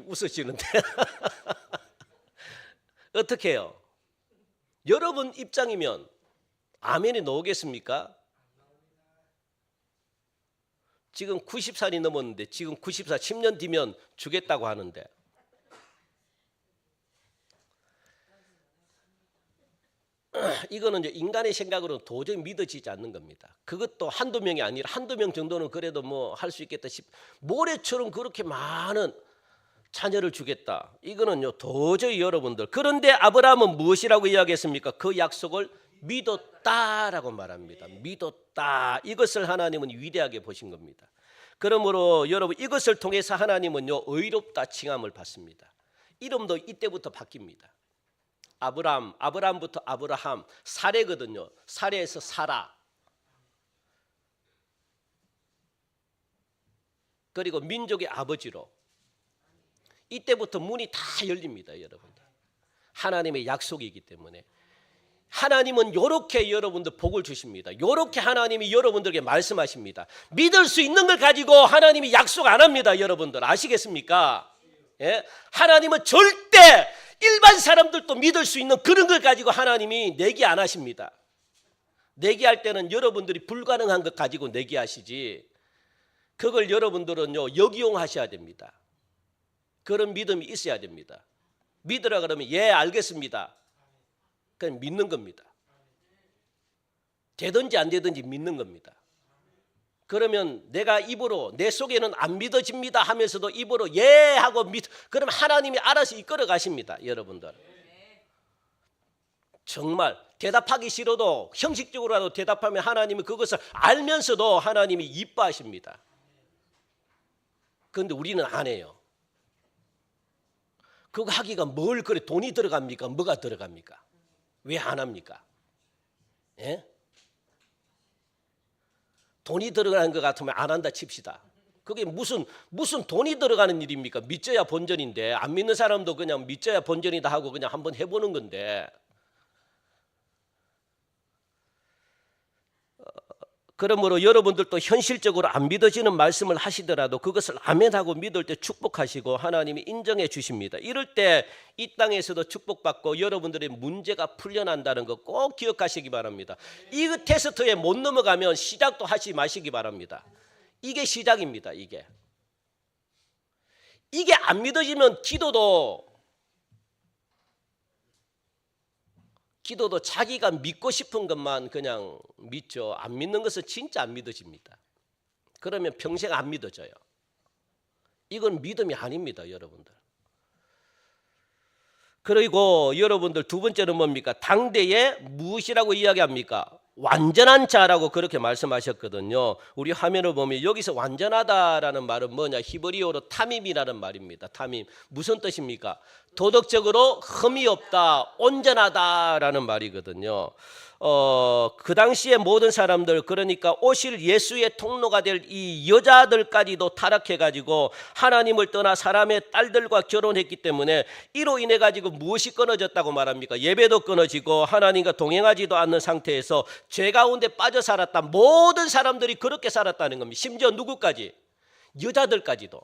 웃으시는데 어떻게 해요? 여러분 입장이면 아멘이 나오겠습니까? 지금 90살이 넘었는데 지금 94, 10년 뒤면 주겠다고 하는데 이거는 이제 인간의 생각으로는 도저히 믿어지지 않는 겁니다. 그것도 한두 명이 아니라 한두 명 정도는 그래도 뭐 할 수 있겠다 싶. 모래처럼 그렇게 많은 자녀를 주겠다. 이거는요 도저히 여러분들. 그런데 아브라함은 무엇이라고 이야기했습니까? 그 약속을 믿었다라고 말합니다. 믿었다. 이것을 하나님은 위대하게 보신 겁니다. 그러므로 여러분 이것을 통해서 하나님은요 의롭다 칭함을 받습니다. 이름도 이때부터 바뀝니다. 아브라함부터 아브라함, 사레거든요. 사레에서 사라. 그리고 민족의 아버지로. 이때부터 문이 다 열립니다, 여러분들. 하나님의 약속이기 때문에. 하나님은 이렇게 여러분들 복을 주십니다. 이렇게 하나님이 여러분들에게 말씀하십니다. 믿을 수 있는 걸 가지고 하나님이 약속 안 합니다, 여러분들. 아시겠습니까? 예? 하나님은 절대 일반 사람들도 믿을 수 있는 그런 걸 가지고 하나님이 내기 안 하십니다. 내기할 때는 여러분들이 불가능한 것 가지고 내기하시지 그걸 여러분들은요 역이용하셔야 됩니다. 그런 믿음이 있어야 됩니다. 믿으라 그러면 예 알겠습니다. 그냥 믿는 겁니다. 되든지 안 되든지 믿는 겁니다. 그러면 내가 입으로 내 속에는 안 믿어집니다 하면서도 입으로 예 하고 그럼 하나님이 알아서 이끌어 가십니다. 여러분들 정말 대답하기 싫어도 형식적으로라도 대답하면 하나님은 그것을 알면서도 하나님이 이뻐하십니다. 그런데 우리는 안 해요. 그거 하기가 뭘 그래 돈이 들어갑니까? 뭐가 들어갑니까? 왜 안 합니까? 예? 돈이 들어가는 것 같으면 안 한다 칩시다. 그게 무슨 돈이 들어가는 일입니까? 믿져야 본전인데 안 믿는 사람도 그냥 믿져야 본전이다 하고 그냥 한번 해보는 건데 그러므로 여러분들도 현실적으로 안 믿어지는 말씀을 하시더라도 그것을 아멘하고 믿을 때 축복하시고 하나님이 인정해 주십니다. 이럴 때 이 땅에서도 축복받고 여러분들의 문제가 풀려난다는 거 꼭 기억하시기 바랍니다. 이 테스트에 못 넘어가면 시작도 하지 마시기 바랍니다. 이게 시작입니다. 이게 안 믿어지면 기도도 자기가 믿고 싶은 것만 그냥 믿죠. 안 믿는 것은 진짜 안 믿어집니다. 그러면 평생 안 믿어져요. 이건 믿음이 아닙니다, 여러분들. 그리고 여러분들 두 번째는 뭡니까? 당대에 무엇이라고 이야기합니까? 완전한 자라고 그렇게 말씀하셨거든요. 우리 화면을 보면 여기서 완전하다라는 말은 뭐냐? 히브리어로 타밈이라는 말입니다. 타밈. 무슨 뜻입니까? 도덕적으로 흠이 없다, 온전하다라는 말이거든요. 그 당시에 모든 사람들 그러니까 오실 예수의 통로가 될 이 여자들까지도 타락해가지고 하나님을 떠나 사람의 딸들과 결혼했기 때문에 이로 인해 가지고 무엇이 끊어졌다고 말합니까? 예배도 끊어지고 하나님과 동행하지도 않는 상태에서 죄 가운데 빠져 살았다. 모든 사람들이 그렇게 살았다는 겁니다. 심지어 누구까지? 여자들까지도.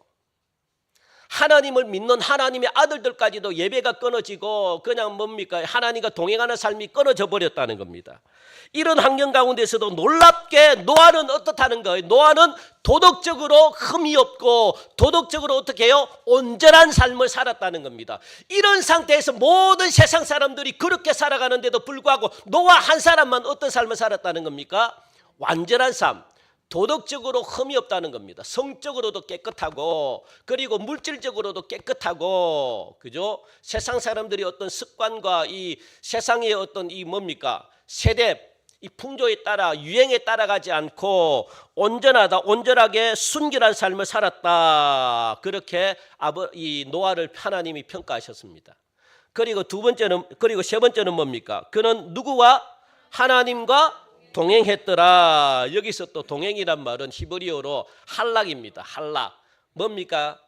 하나님을 믿는 하나님의 아들들까지도 예배가 끊어지고 그냥 뭡니까? 하나님과 동행하는 삶이 끊어져 버렸다는 겁니다. 이런 환경 가운데서도 놀랍게 노아는 어떻다는 거예요? 노아는 도덕적으로 흠이 없고 도덕적으로 어떻게 해요? 온전한 삶을 살았다는 겁니다. 이런 상태에서 모든 세상 사람들이 그렇게 살아가는데도 불구하고 노아 한 사람만 어떤 삶을 살았다는 겁니까? 완전한 삶. 도덕적으로 흠이 없다는 겁니다. 성적으로도 깨끗하고 그리고 물질적으로도 깨끗하고 그죠? 세상 사람들이 어떤 습관과 이 세상의 어떤 이 뭡니까? 세대 이 풍조에 따라 유행에 따라가지 않고 온전하게 순결한 삶을 살았다. 그렇게 이 노아를 하나님이 평가하셨습니다. 그리고 세 번째는 뭡니까? 그는 누구와 하나님과 동행했더라. 여기서 또 동행이란 말은 히브리어로 할락입니다. 할락. 뭡니까?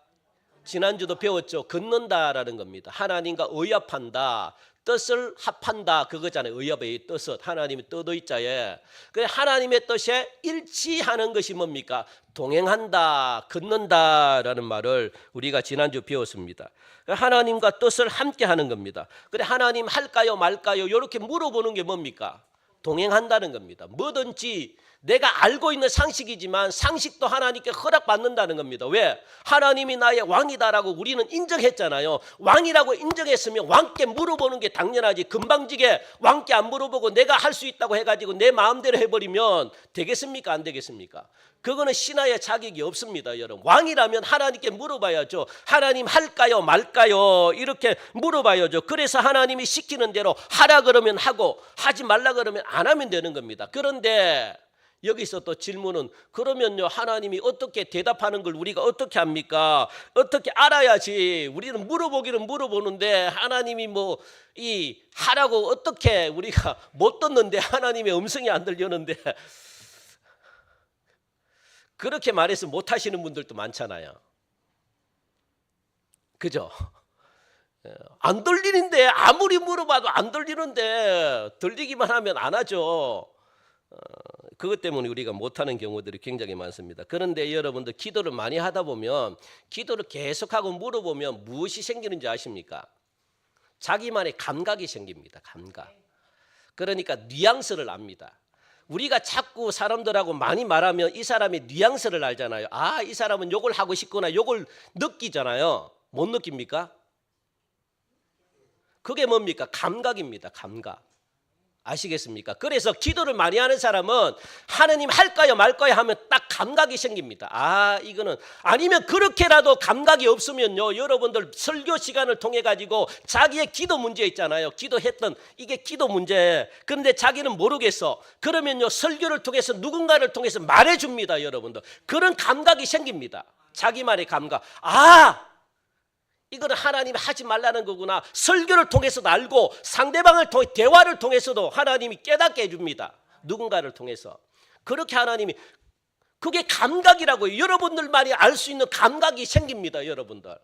지난주도 배웠죠. 걷는다라는 겁니다. 하나님과 의합한다. 뜻을 합한다. 그거잖아요. 의합의 뜻은 하나님의 뜻의자에. 그래 하나님의 뜻에 일치하는 것이 뭡니까? 동행한다, 걷는다라는 말을 우리가 지난주 배웠습니다. 하나님과 뜻을 함께 하는 겁니다. 그래 하나님 할까요 말까요? 이렇게 물어보는 게 뭡니까? 동행한다는 겁니다. 뭐든지 내가 알고 있는 상식이지만 상식도 하나님께 허락받는다는 겁니다. 왜? 하나님이 나의 왕이다라고 우리는 인정했잖아요. 왕이라고 인정했으면 왕께 물어보는 게 당연하지. 금방지게 왕께 안 물어보고 내가 할 수 있다고 해가지고 내 마음대로 해버리면 되겠습니까? 안 되겠습니까? 그거는 신하의 자격이 없습니다. 여러분, 왕이라면 하나님께 물어봐야죠. 하나님 할까요 말까요? 이렇게 물어봐야죠. 그래서 하나님이 시키는 대로 하라 그러면 하고 하지 말라 그러면 안 하면 되는 겁니다. 그런데 여기서 또 질문은 그러면요 하나님이 어떻게 대답하는 걸 우리가 어떻게 합니까? 어떻게 알아야지. 우리는 물어보기는 물어보는데 하나님이 뭐 이 하라고 어떻게 우리가 못 듣는데 하나님의 음성이 안 들리는데 그렇게 말해서 못 하시는 분들도 많잖아요. 그죠? 안 들리는데 아무리 물어봐도 안 들리는데 들리기만 하면 안 하죠. 그것 때문에 우리가 못하는 경우들이 굉장히 많습니다. 그런데 여러분들 기도를 많이 하다 보면 기도를 계속하고 물어보면 무엇이 생기는지 아십니까? 자기만의 감각이 생깁니다. 감각. 그러니까 뉘앙스를 압니다. 우리가 자꾸 사람들하고 많이 말하면 이 사람의 뉘앙스를 알잖아요. 아, 이 사람은 요걸 하고 싶구나. 요걸 느끼잖아요. 못 느낍니까? 그게 뭡니까? 감각입니다. 감각. 아시겠습니까? 그래서 기도를 많이 하는 사람은 하나님 할까요 말까요 하면 딱 감각이 생깁니다. 아, 이거는 아니면 그렇게라도 감각이 없으면요 여러분들 설교 시간을 통해 가지고 자기의 기도 문제 있잖아요. 기도했던 이게 기도 문제. 그런데 자기는 모르겠어. 그러면요 설교를 통해서 누군가를 통해서 말해줍니다. 여러분들 그런 감각이 생깁니다. 자기만의 감각. 아, 이거는 하나님이 하지 말라는 거구나. 설교를 통해서도 알고 상대방을 통해 대화를 통해서도 하나님이 깨닫게 해줍니다. 누군가를 통해서. 그렇게 하나님이 그게 감각이라고요. 여러분들만이 알 수 있는 감각이 생깁니다. 여러분들.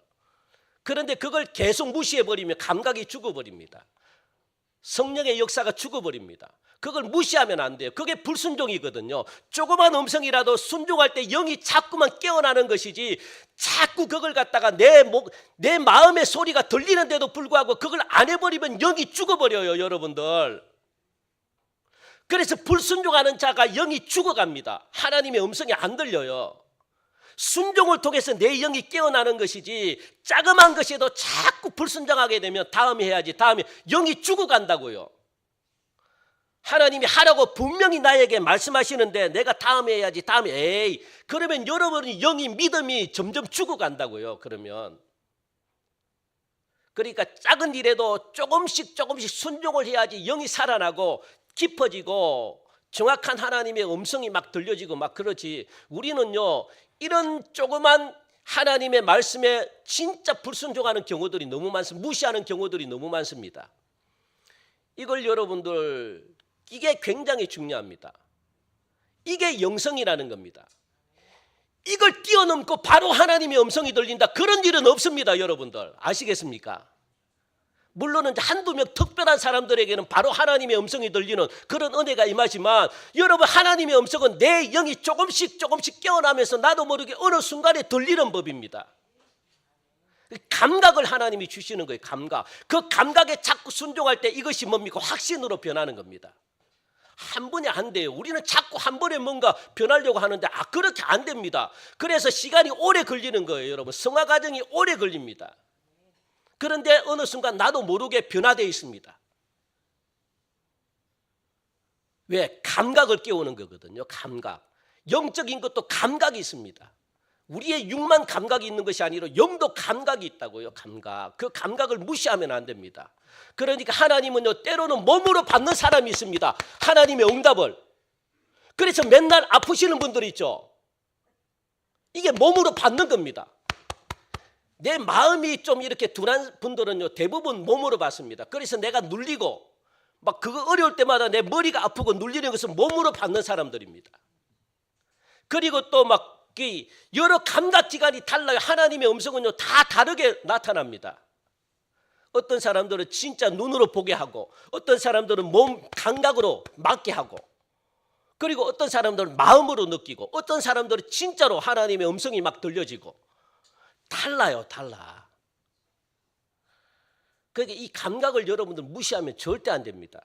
그런데 그걸 계속 무시해버리면 감각이 죽어버립니다. 성령의 역사가 죽어버립니다. 그걸 무시하면 안 돼요. 그게 불순종이거든요. 조그만 음성이라도 순종할 때 영이 자꾸만 깨어나는 것이지 자꾸 그걸 갖다가 내 마음의 소리가 들리는데도 불구하고 그걸 안 해버리면 영이 죽어버려요. 여러분들. 그래서 불순종하는 자가 영이 죽어갑니다. 하나님의 음성이 안 들려요. 순종을 통해서 내 영이 깨어나는 것이지 자그마한 것에도 자꾸 불순종하게 되면 다음에 해야지 다음에 영이 죽어간다고요. 하나님이 하라고 분명히 나에게 말씀하시는데 내가 다음에 해야지 다음에 에이 그러면 여러분의 영이 믿음이 점점 죽어간다고요. 그러면 그러니까 작은 일에도 조금씩 순종을 해야지 영이 살아나고 깊어지고 정확한 하나님의 음성이 막 들려지고 막 그렇지. 우리는요 이런 조그만 하나님의 말씀에 진짜 불순종하는 경우들이 너무 많습니다. 무시하는 경우들이 너무 많습니다. 이걸 여러분들 이게 굉장히 중요합니다. 이게 영성이라는 겁니다. 이걸 뛰어넘고 바로 하나님의 음성이 들린다. 그런 일은 없습니다. 여러분들 아시겠습니까? 물론 한두 명 특별한 사람들에게는 바로 하나님의 음성이 들리는 그런 은혜가 임하지만 여러분 하나님의 음성은 내 영이 조금씩 깨어나면서 나도 모르게 어느 순간에 들리는 법입니다. 감각을 하나님이 주시는 거예요. 감각. 그 감각에 자꾸 순종할 때 이것이 뭡니까? 확신으로 변하는 겁니다. 한 번에 안 돼요. 우리는 자꾸 한 번에 뭔가 변하려고 하는데 그렇게 안 됩니다. 그래서 시간이 오래 걸리는 거예요. 여러분 성화 과정이 오래 걸립니다. 그런데 어느 순간 나도 모르게 변화되어 있습니다. 왜? 감각을 깨우는 거거든요. 감각. 영적인 것도 감각이 있습니다. 우리의 육만 감각이 있는 것이 아니라 영도 감각이 있다고요. 감각. 그 감각을 무시하면 안 됩니다. 그러니까 하나님은요, 때로는 몸으로 받는 사람이 있습니다. 하나님의 응답을. 그래서 맨날 아프시는 분들이 있죠. 이게 몸으로 받는 겁니다. 내 마음이 좀 이렇게 둔한 분들은요, 대부분 몸으로 받습니다. 그래서 내가 눌리고 막 그거 어려울 때마다 내 머리가 아프고 눌리는 것은 몸으로 받는 사람들입니다. 그리고 또 막 여러 감각기관이 달라요. 하나님의 음성은요, 다 다르게 나타납니다. 어떤 사람들은 진짜 눈으로 보게 하고, 어떤 사람들은 몸 감각으로 맡게 하고, 그리고 어떤 사람들은 마음으로 느끼고, 어떤 사람들은 진짜로 하나님의 음성이 막 들려지고, 달라요, 달라. 그러니까 이 감각을 여러분들 무시하면 절대 안 됩니다.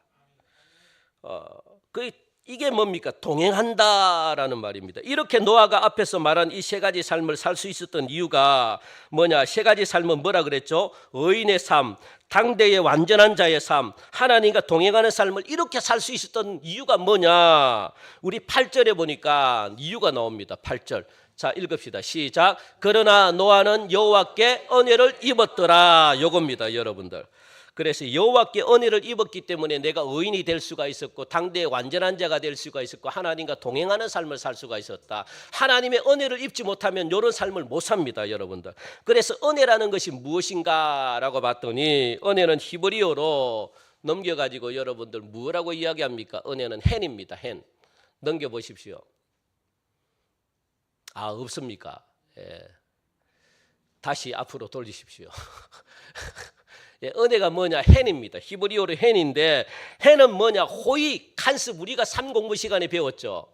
이게 뭡니까? 동행한다라는 말입니다. 이렇게 노아가 앞에서 말한 이 세 가지 삶을 살 수 있었던 이유가 뭐냐? 세 가지 삶은 뭐라 그랬죠? 의인의 삶, 당대의 완전한 자의 삶, 하나님과 동행하는 삶을 이렇게 살 수 있었던 이유가 뭐냐? 우리 8절에 보니까 이유가 나옵니다. 8절. 자, 읽읍시다. 시작. 그러나 노아는 여호와께 은혜를 입었더라. 요겁니다, 여러분들. 그래서 여호와께 은혜를 입었기 때문에 내가 의인이 될 수가 있었고, 당대의 완전한 자가 될 수가 있었고, 하나님과 동행하는 삶을 살 수가 있었다. 하나님의 은혜를 입지 못하면 이런 삶을 못 삽니다, 여러분들. 그래서 은혜라는 것이 무엇인가라고 봤더니, 은혜는 히브리어로 넘겨가지고 여러분들 뭐라고 이야기합니까? 은혜는 hen입니다. hen. 넘겨보십시오. 아, 없습니까? 예. 다시 앞으로 돌리십시오. 예, 은혜가 뭐냐? hen입니다. 히브리어로 hen인데, hen은 뭐냐? 호의, 간섭. 우리가 3공부 시간에 배웠죠.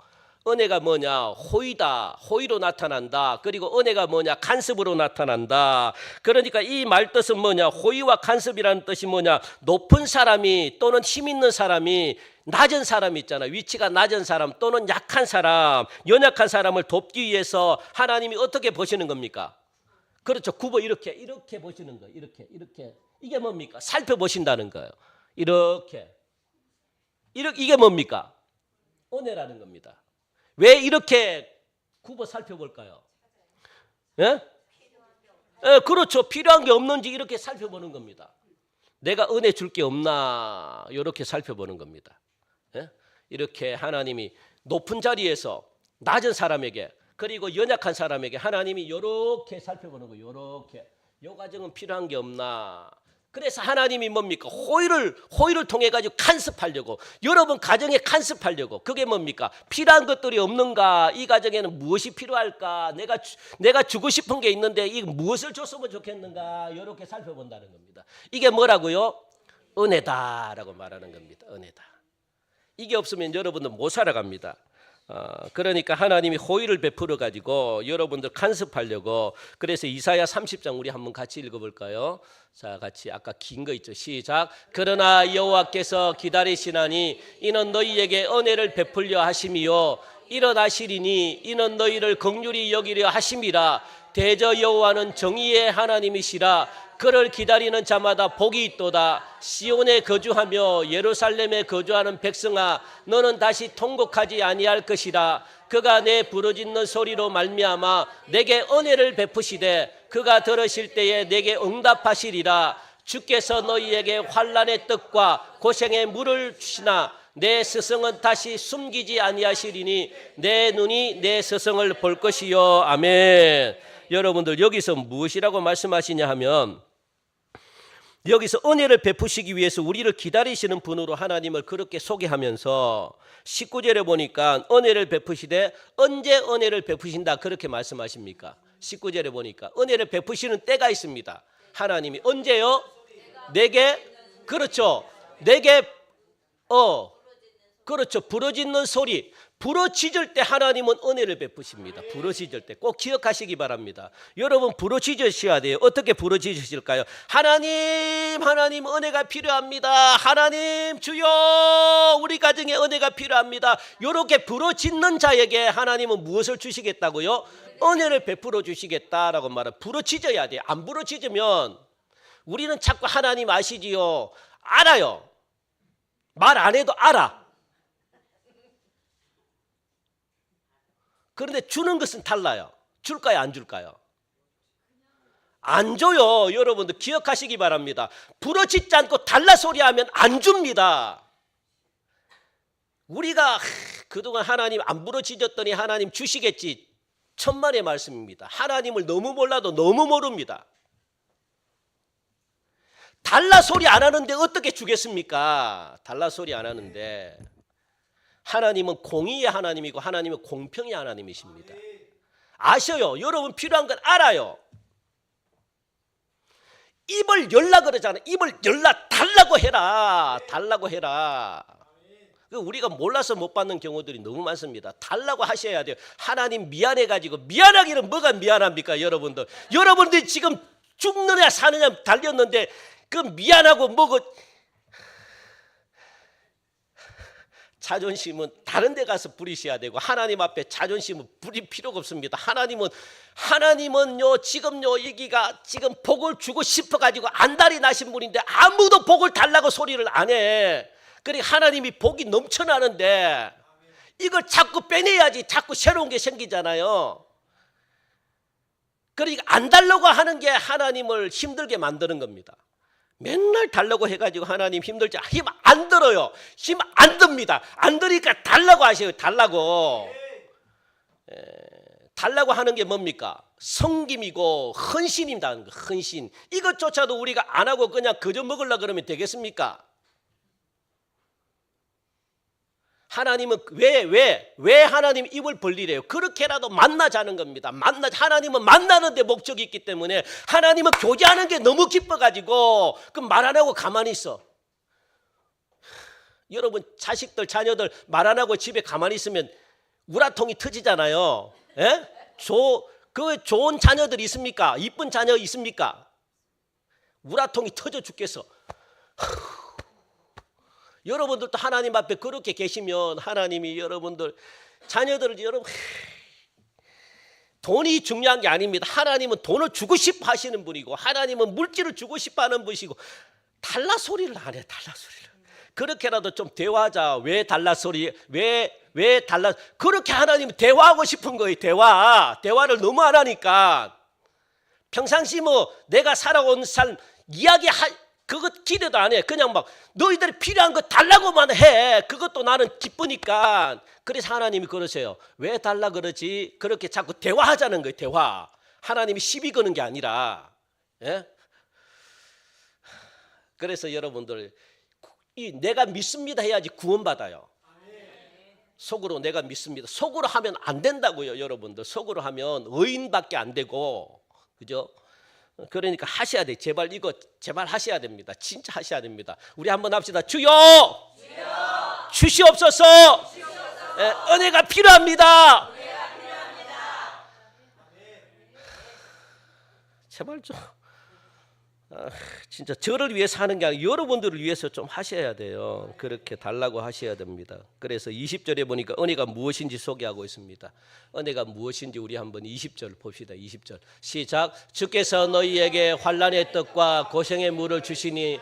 은혜가 뭐냐? 호의다. 호의로 나타난다. 그리고 은혜가 뭐냐? 간섭으로 나타난다. 그러니까 이 말 뜻은 뭐냐? 호의와 간섭이라는 뜻이 뭐냐? 높은 사람이 또는 힘 있는 사람이, 낮은 사람 있잖아요. 위치가 낮은 사람 또는 약한 사람, 연약한 사람을 돕기 위해서 하나님이 어떻게 보시는 겁니까? 그렇죠. 굽어 이렇게 보시는 거예요. 이렇게. 이게 뭡니까? 살펴보신다는 거예요. 이렇게. 이게 뭡니까? 은혜라는 겁니다. 왜 이렇게 굽어 살펴볼까요? 예? 예, 그렇죠. 필요한 게 없는지 이렇게 살펴보는 겁니다. 내가 은혜 줄 게 없나 이렇게 살펴보는 겁니다. 예? 이렇게 하나님이 높은 자리에서 낮은 사람에게, 그리고 연약한 사람에게 하나님이 이렇게 살펴보는 거예요. 이렇게. 이 과정은 필요한 게 없나. 그래서 하나님이 뭡니까? 호의를 통해 가지고 간섭하려고, 여러분 가정에 간섭하려고. 그게 뭡니까? 필요한 것들이 없는가? 이 가정에는 무엇이 필요할까? 내가 주고 싶은 게 있는데 이 무엇을 줬으면 좋겠는가? 이렇게 살펴본다는 겁니다. 이게 뭐라고요? 은혜다라고 말하는 겁니다. 은혜다. 이게 없으면 여러분들 못 살아갑니다. 그러니까 하나님이 호의를 베풀어 가지고 여러분들 간섭하려고. 그래서 이사야 30장 우리 한번 같이 읽어볼까요? 자, 같이 아까 긴 거 있죠. 시작. 그러나 여호와께서 기다리시나니 이는 너희에게 은혜를 베풀려 하심이요 일어나시리니 이는 너희를 긍휼히 여기려 하심이라. 대저 여호와는 정의의 하나님이시라. 그를 기다리는 자마다 복이 있도다. 시온에 거주하며 예루살렘에 거주하는 백성아, 너는 다시 통곡하지 아니할 것이라. 그가 내 부르짖는 소리로 말미암아 내게 은혜를 베푸시되 그가 들으실 때에 내게 응답하시리라. 주께서 너희에게 환난의 떡과 고생의 물을 주시나 내 스승은 다시 숨기지 아니하시리니 내 눈이 내 스승을 볼 것이요. 아멘. 여러분들 여기서 무엇이라고 말씀하시냐 하면, 여기서 은혜를 베푸시기 위해서 우리를 기다리시는 분으로 하나님을 그렇게 소개하면서 19절에 보니까 은혜를 베푸시되 언제 은혜를 베푸신다 그렇게 말씀하십니까? 19절에 보니까 은혜를 베푸시는 때가 있습니다. 하나님이 언제요? 내게, 그렇죠. 내게 그렇죠. 부르짖는 소리. 부르짖을 때 하나님은 은혜를 베푸십니다. 부르짖을 때 꼭 기억하시기 바랍니다. 여러분 부르짖으셔야 돼요. 어떻게 부르짖으실까요? 하나님 은혜가 필요합니다. 하나님 주여 우리 가정에 은혜가 필요합니다. 이렇게 부르짖는 자에게 하나님은 무엇을 주시겠다고요? 은혜를 베풀어 주시겠다라고 말해요. 부르짖어야 돼요. 안 부르짖으면 우리는 자꾸 하나님 아시지요? 알아요. 말 안 해도 알아. 그런데 주는 것은 달라요. 줄까요, 안 줄까요? 안 줘요. 여러분들 기억하시기 바랍니다. 부러지지 않고 달라 소리하면 안 줍니다. 우리가 그동안 하나님 안 부러지셨더니 하나님 주시겠지. 천만의 말씀입니다. 하나님을 너무 몰라도 너무 모릅니다. 달라 소리 안 하는데 어떻게 주겠습니까? 달라 소리 안 하는데. 하나님은 공의의 하나님이고 하나님은 공평의 하나님이십니다. 아셔요. 여러분 필요한 건 알아요. 입을 열라 그러잖아요. 입을 열라, 달라고 해라. 달라고 해라. 우리가 몰라서 못 받는 경우들이 너무 많습니다. 달라고 하셔야 돼요. 하나님 미안해가지고, 미안하기는 뭐가 미안합니까 여러분들. 여러분들이 지금 죽느냐 사느냐 달렸는데 그 미안하고 뭐고. 자존심은 다른 데 가서 부리셔야 되고 하나님 앞에 자존심은 부릴 필요가 없습니다. 하나님은요 지금요 여기가 지금 복을 주고 싶어 가지고 안달이 나신 분인데 아무도 복을 달라고 소리를 안 해. 그러니까 하나님이 복이 넘쳐나는데 이걸 자꾸 빼내야지 자꾸 새로운 게 생기잖아요. 그러니까 안 달라고 하는 게 하나님을 힘들게 만드는 겁니다. 맨날 달라고 해가지고 하나님 힘들지, 힘 안 들어요. 힘 안 듭니다. 안 들으니까 달라고 하셔요. 달라고. 달라고 하는 게 뭡니까? 성김이고 헌신입니다. 헌신. 이것조차도 우리가 안 하고 그냥 그저 먹으려고 그러면 되겠습니까? 하나님은 왜 하나님 입을 벌리래요? 그렇게라도 만나자는 겁니다. 하나님은 만나는 데 목적이 있기 때문에 하나님은 교제하는 게 너무 기뻐가지고 그 말 안 하고 가만히 있어. 여러분 자식들 자녀들 말 안 하고 집에 가만히 있으면 우라통이 터지잖아요. 예? 그 좋은 자녀들 있습니까? 이쁜 자녀 있습니까? 우라통이 터져 죽겠어. 여러분들도 하나님 앞에 그렇게 계시면 하나님이 여러분들 자녀들을 돈이 중요한 게 아닙니다. 하나님은 돈을 주고 싶어 하시는 분이고 하나님은 물질을 주고 싶어 하는 분이시고 달라 소리를 안 해. 달라 소리를. 그렇게라도 좀 대화하자. 왜 달라 소리? 왜 달라? 그렇게 하나님은 대화하고 싶은 거예요. 대화를 너무 안 하니까 평상시 뭐 내가 살아온 삶 그것 기대도 안 해. 그냥 막 너희들이 필요한 거 달라고만 해. 그것도 나는 기쁘니까. 그래서 하나님이 그러세요. 왜 달라 그러지? 그렇게 자꾸 대화하자는 거예요. 대화. 하나님이 시비 거는 게 아니라. 예? 그래서 여러분들 내가 믿습니다 해야지 구원받아요. 속으로 내가 믿습니다. 속으로 하면 안 된다고요. 여러분들 속으로 하면 의인밖에 안 되고. 그죠? 그러니까 하셔야 돼. 제발 하셔야 됩니다. 진짜 하셔야 됩니다. 우리 한번 합시다. 주여! 주시옵소서! 은혜가 필요합니다. 제발 좀 진짜 저를 위해서 하는 게 아니라 여러분들을 위해서 좀 하셔야 돼요. 그렇게 달라고 하셔야 됩니다. 그래서 20절에 보니까 은혜가 무엇인지 소개하고 있습니다. 은혜가 무엇인지 우리 한번 20절 봅시다. 20절 시작. 주께서 너희에게 환난의 떡과 고생의 물을 주시니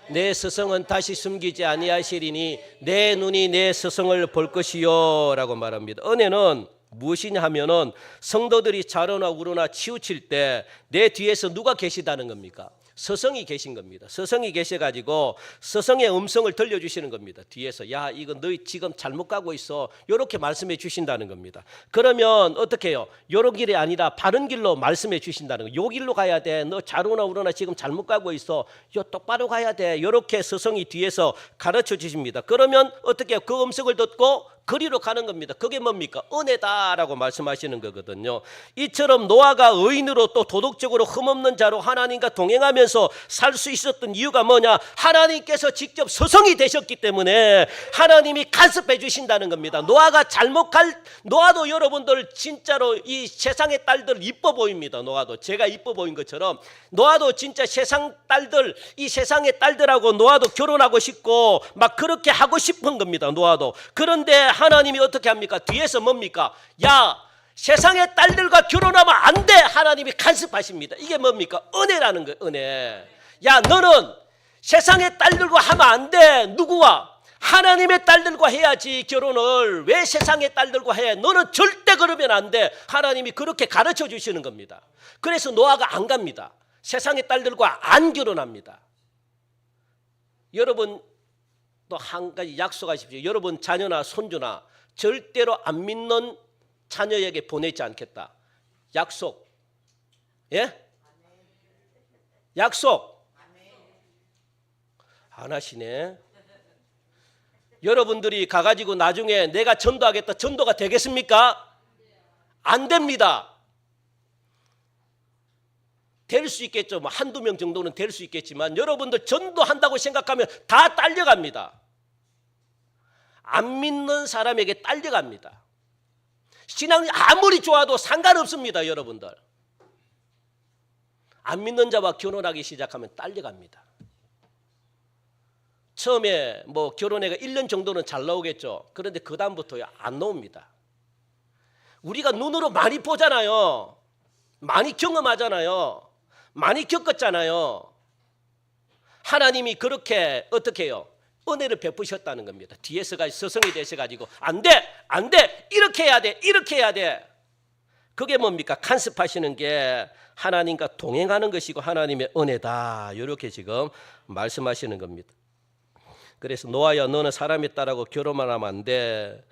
내 스승은 다시 숨기지 아니하시리니 내 눈이 내 스승을 볼 것이요 라고 말합니다. 은혜는 무엇이냐 하면은 성도들이 자로나 우로나 치우칠 때 내 뒤에서 누가 계시다는 겁니까? 스승이 계신 겁니다. 스승이 계셔가지고 스승의 음성을 들려주시는 겁니다. 뒤에서 야 이거 너희 지금 잘못 가고 있어. 이렇게 말씀해 주신다는 겁니다. 그러면 어떻게 해요? 요런 길이 아니라 바른 길로 말씀해 주신다는 거예요. 요 길로 가야 돼. 너 자로나 우로나 지금 잘못 가고 있어. 요 똑바로 가야 돼. 이렇게 스승이 뒤에서 가르쳐 주십니다. 그러면 어떻게 해요? 그 음성을 듣고 그리로 가는 겁니다. 그게 뭡니까? 은혜다라고 말씀하시는 거거든요. 이처럼 노아가 의인으로 또 도덕적으로 흠없는 자로 하나님과 동행하면서 살 수 있었던 이유가 뭐냐? 하나님께서 직접 스승이 되셨기 때문에 하나님이 간섭해 주신다는 겁니다. 노아도 여러분들 진짜로 이 세상의 딸들 이뻐 보입니다. 노아도 제가 이뻐 보인 것처럼 노아도 진짜 세상 딸들 이 세상의 딸들하고 노아도 결혼하고 싶고 막 그렇게 하고 싶은 겁니다. 노아도. 그런데 하나님이 어떻게 합니까? 뒤에서 뭡니까? 야 세상의 딸들과 결혼하면 안 돼. 하나님이 간섭하십니다. 이게 뭡니까? 은혜라는 거예요. 은혜. 야 너는 세상의 딸들과 하면 안 돼. 누구와? 하나님의 딸들과 해야지 결혼을. 왜 세상의 딸들과 해? 너는 절대 그러면 안 돼. 하나님이 그렇게 가르쳐 주시는 겁니다. 그래서 노아가 안 갑니다. 세상의 딸들과 안 결혼합니다. 여러분 또 한 가지 약속하십시오. 여러분 자녀나 손주나 절대로 안 믿는 자녀에게 보내지 않겠다. 약속. 예? 약속. 안 하시네. 여러분들이 가가지고 나중에 내가 전도하겠다. 전도가 되겠습니까? 안 됩니다. 될 수 있겠죠. 뭐 한두 명 정도는 될 수 있겠지만 여러분들 전도한다고 생각하면 다 딸려갑니다. 안 믿는 사람에게 딸려갑니다. 신앙이 아무리 좋아도 상관없습니다. 여러분들. 안 믿는 자와 결혼하기 시작하면 딸려갑니다. 처음에 뭐 결혼해가 1년 정도는 잘 나오겠죠. 그런데 그 다음부터 안 나옵니다. 우리가 눈으로 많이 보잖아요. 많이 경험하잖아요. 많이 겪었잖아요. 하나님이 그렇게 어떻게 해요? 은혜를 베푸셨다는 겁니다. 뒤에서가 스승이 되셔가지고 안 돼! 안 돼! 이렇게 해야 돼! 이렇게 해야 돼! 그게 뭡니까? 간섭하시는 게 하나님과 동행하는 것이고 하나님의 은혜다. 이렇게 지금 말씀하시는 겁니다. 그래서 노아야 너는 사람에 따라고 결혼만 하면 안 돼.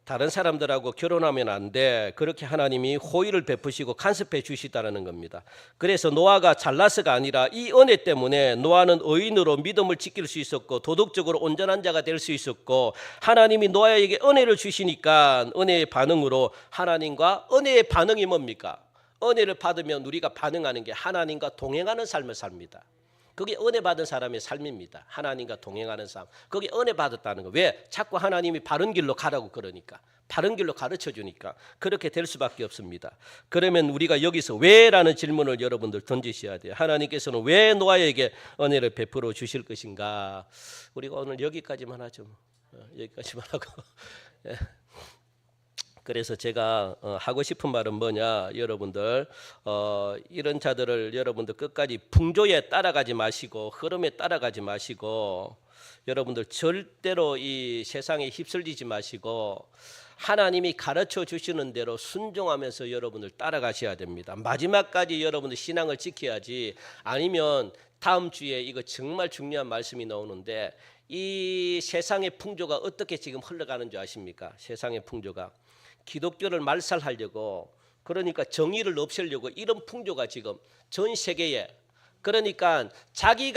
다른 사람들하고 결혼하면 안 돼. 그렇게 하나님이 호의를 베푸시고 간섭해 주시다라는 겁니다. 그래서 노아가 잘나서가 아니라 이 은혜 때문에 노아는 의인으로 믿음을 지킬 수 있었고 도덕적으로 온전한 자가 될 수 있었고 하나님이 노아에게 은혜를 주시니까 은혜의 반응으로 하나님과 은혜의 반응이 뭡니까? 은혜를 받으면 우리가 반응하는 게 하나님과 동행하는 삶을 삽니다. 그게 은혜 받은 사람의 삶입니다. 하나님과 동행하는 삶. 그게 은혜 받았다는 거. 왜? 자꾸 하나님이 바른 길로 가라고 그러니까. 바른 길로 가르쳐 주니까. 그렇게 될 수밖에 없습니다. 그러면 우리가 여기서 왜라는 질문을 여러분들 던지셔야 돼요. 하나님께서는 왜 노아에게 은혜를 베풀어 주실 것인가? 우리가 오늘 여기까지만 하죠. 여기까지만 하고. 그래서 제가 하고 싶은 말은 뭐냐, 여러분들 이런 자들을 여러분들 끝까지 풍조에 따라가지 마시고 흐름에 따라가지 마시고 여러분들 절대로 이 세상에 휩쓸리지 마시고 하나님이 가르쳐 주시는 대로 순종하면서 여러분들 따라가셔야 됩니다. 마지막까지 여러분들 신앙을 지켜야지. 아니면 다음 주에 이거 정말 중요한 말씀이 나오는데 이 세상의 풍조가 어떻게 지금 흘러가는 줄 아십니까? 세상의 풍조가 기독교를 말살하려고, 그러니까 정의를 없애려고 이런 풍조가 지금 전 세계에, 그러니까 자기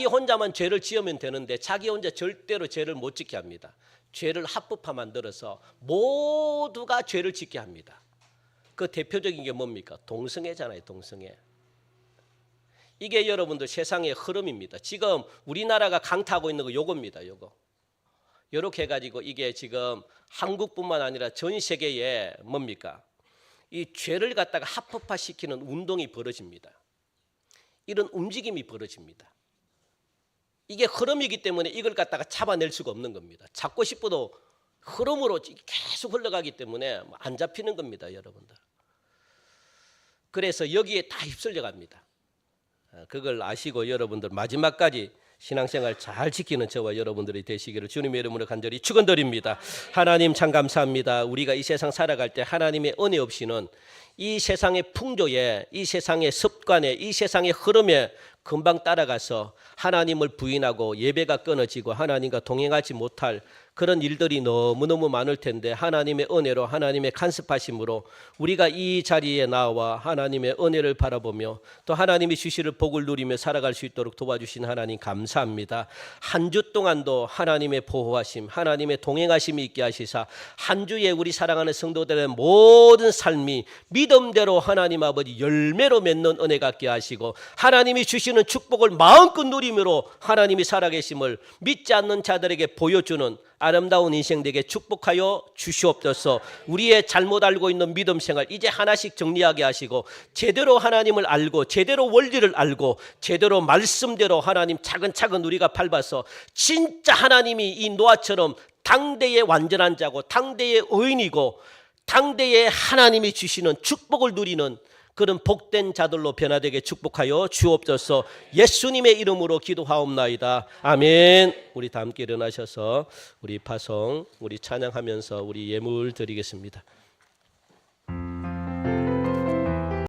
혼자만 죄를 지으면 되는데 자기 혼자 절대로 죄를 못 짓게 합니다. 죄를 합법화 만들어서 모두가 죄를 짓게 합니다. 그 대표적인 게 뭡니까? 동성애잖아요. 동성애. 이게 여러분들 세상의 흐름입니다. 지금 우리나라가 강타하고 있는 거 요겁니다. 요거. 이렇게 해가지고 이게 지금 한국뿐만 아니라 전 세계에 뭡니까? 이 죄를 갖다가 합법화시키는 운동이 벌어집니다. 이런 움직임이 벌어집니다. 이게 흐름이기 때문에 이걸 갖다가 잡아낼 수가 없는 겁니다. 잡고 싶어도 흐름으로 계속 흘러가기 때문에 안 잡히는 겁니다, 여러분들. 그래서 여기에 다 휩쓸려 갑니다. 그걸 아시고 여러분들 마지막까지 신앙생활 잘 지키는 저와 여러분들이 되시기를 주님의 이름으로 간절히 축원드립니다. 하나님 참 감사합니다. 우리가 이 세상 살아갈 때 하나님의 은혜 없이는 이 세상의 풍조에, 이 세상의 습관에, 이 세상의 흐름에 금방 따라가서 하나님을 부인하고 예배가 끊어지고 하나님과 동행하지 못할 그런 일들이 너무너무 많을 텐데 하나님의 은혜로, 하나님의 간섭하심으로 우리가 이 자리에 나와 하나님의 은혜를 바라보며 또 하나님이 주시를 복을 누리며 살아갈 수 있도록 도와주신 하나님 감사합니다. 한 주 동안도 하나님의 보호하심, 하나님의 동행하심이 있게 하시사 한 주에 우리 사랑하는 성도들의 모든 삶이 믿음대로 하나님 아버지 열매로 맺는 은혜 갖게 하시고 하나님이 주시는 축복을 마음껏 누림으로 하나님이 살아계심을 믿지 않는 자들에게 보여주는 아름다운 인생 되게 축복하여 주시옵소서. 우리의 잘못 알고 있는 믿음 생활 이제 하나씩 정리하게 하시고 제대로 하나님을 알고 제대로 원리를 알고 제대로 말씀대로 하나님 차근차근 우리가 밟아서 진짜 하나님이 이 노아처럼 당대의 완전한 자고 당대의 의인이고 당대의 하나님이 주시는 축복을 누리는 그런 복된 자들로 변화되게 축복하여 주옵소서. 예수님의 이름으로 기도하옵나이다. 아멘. 우리 다 함께 일어나셔서 우리 파송 우리 찬양하면서 우리 예물 드리겠습니다.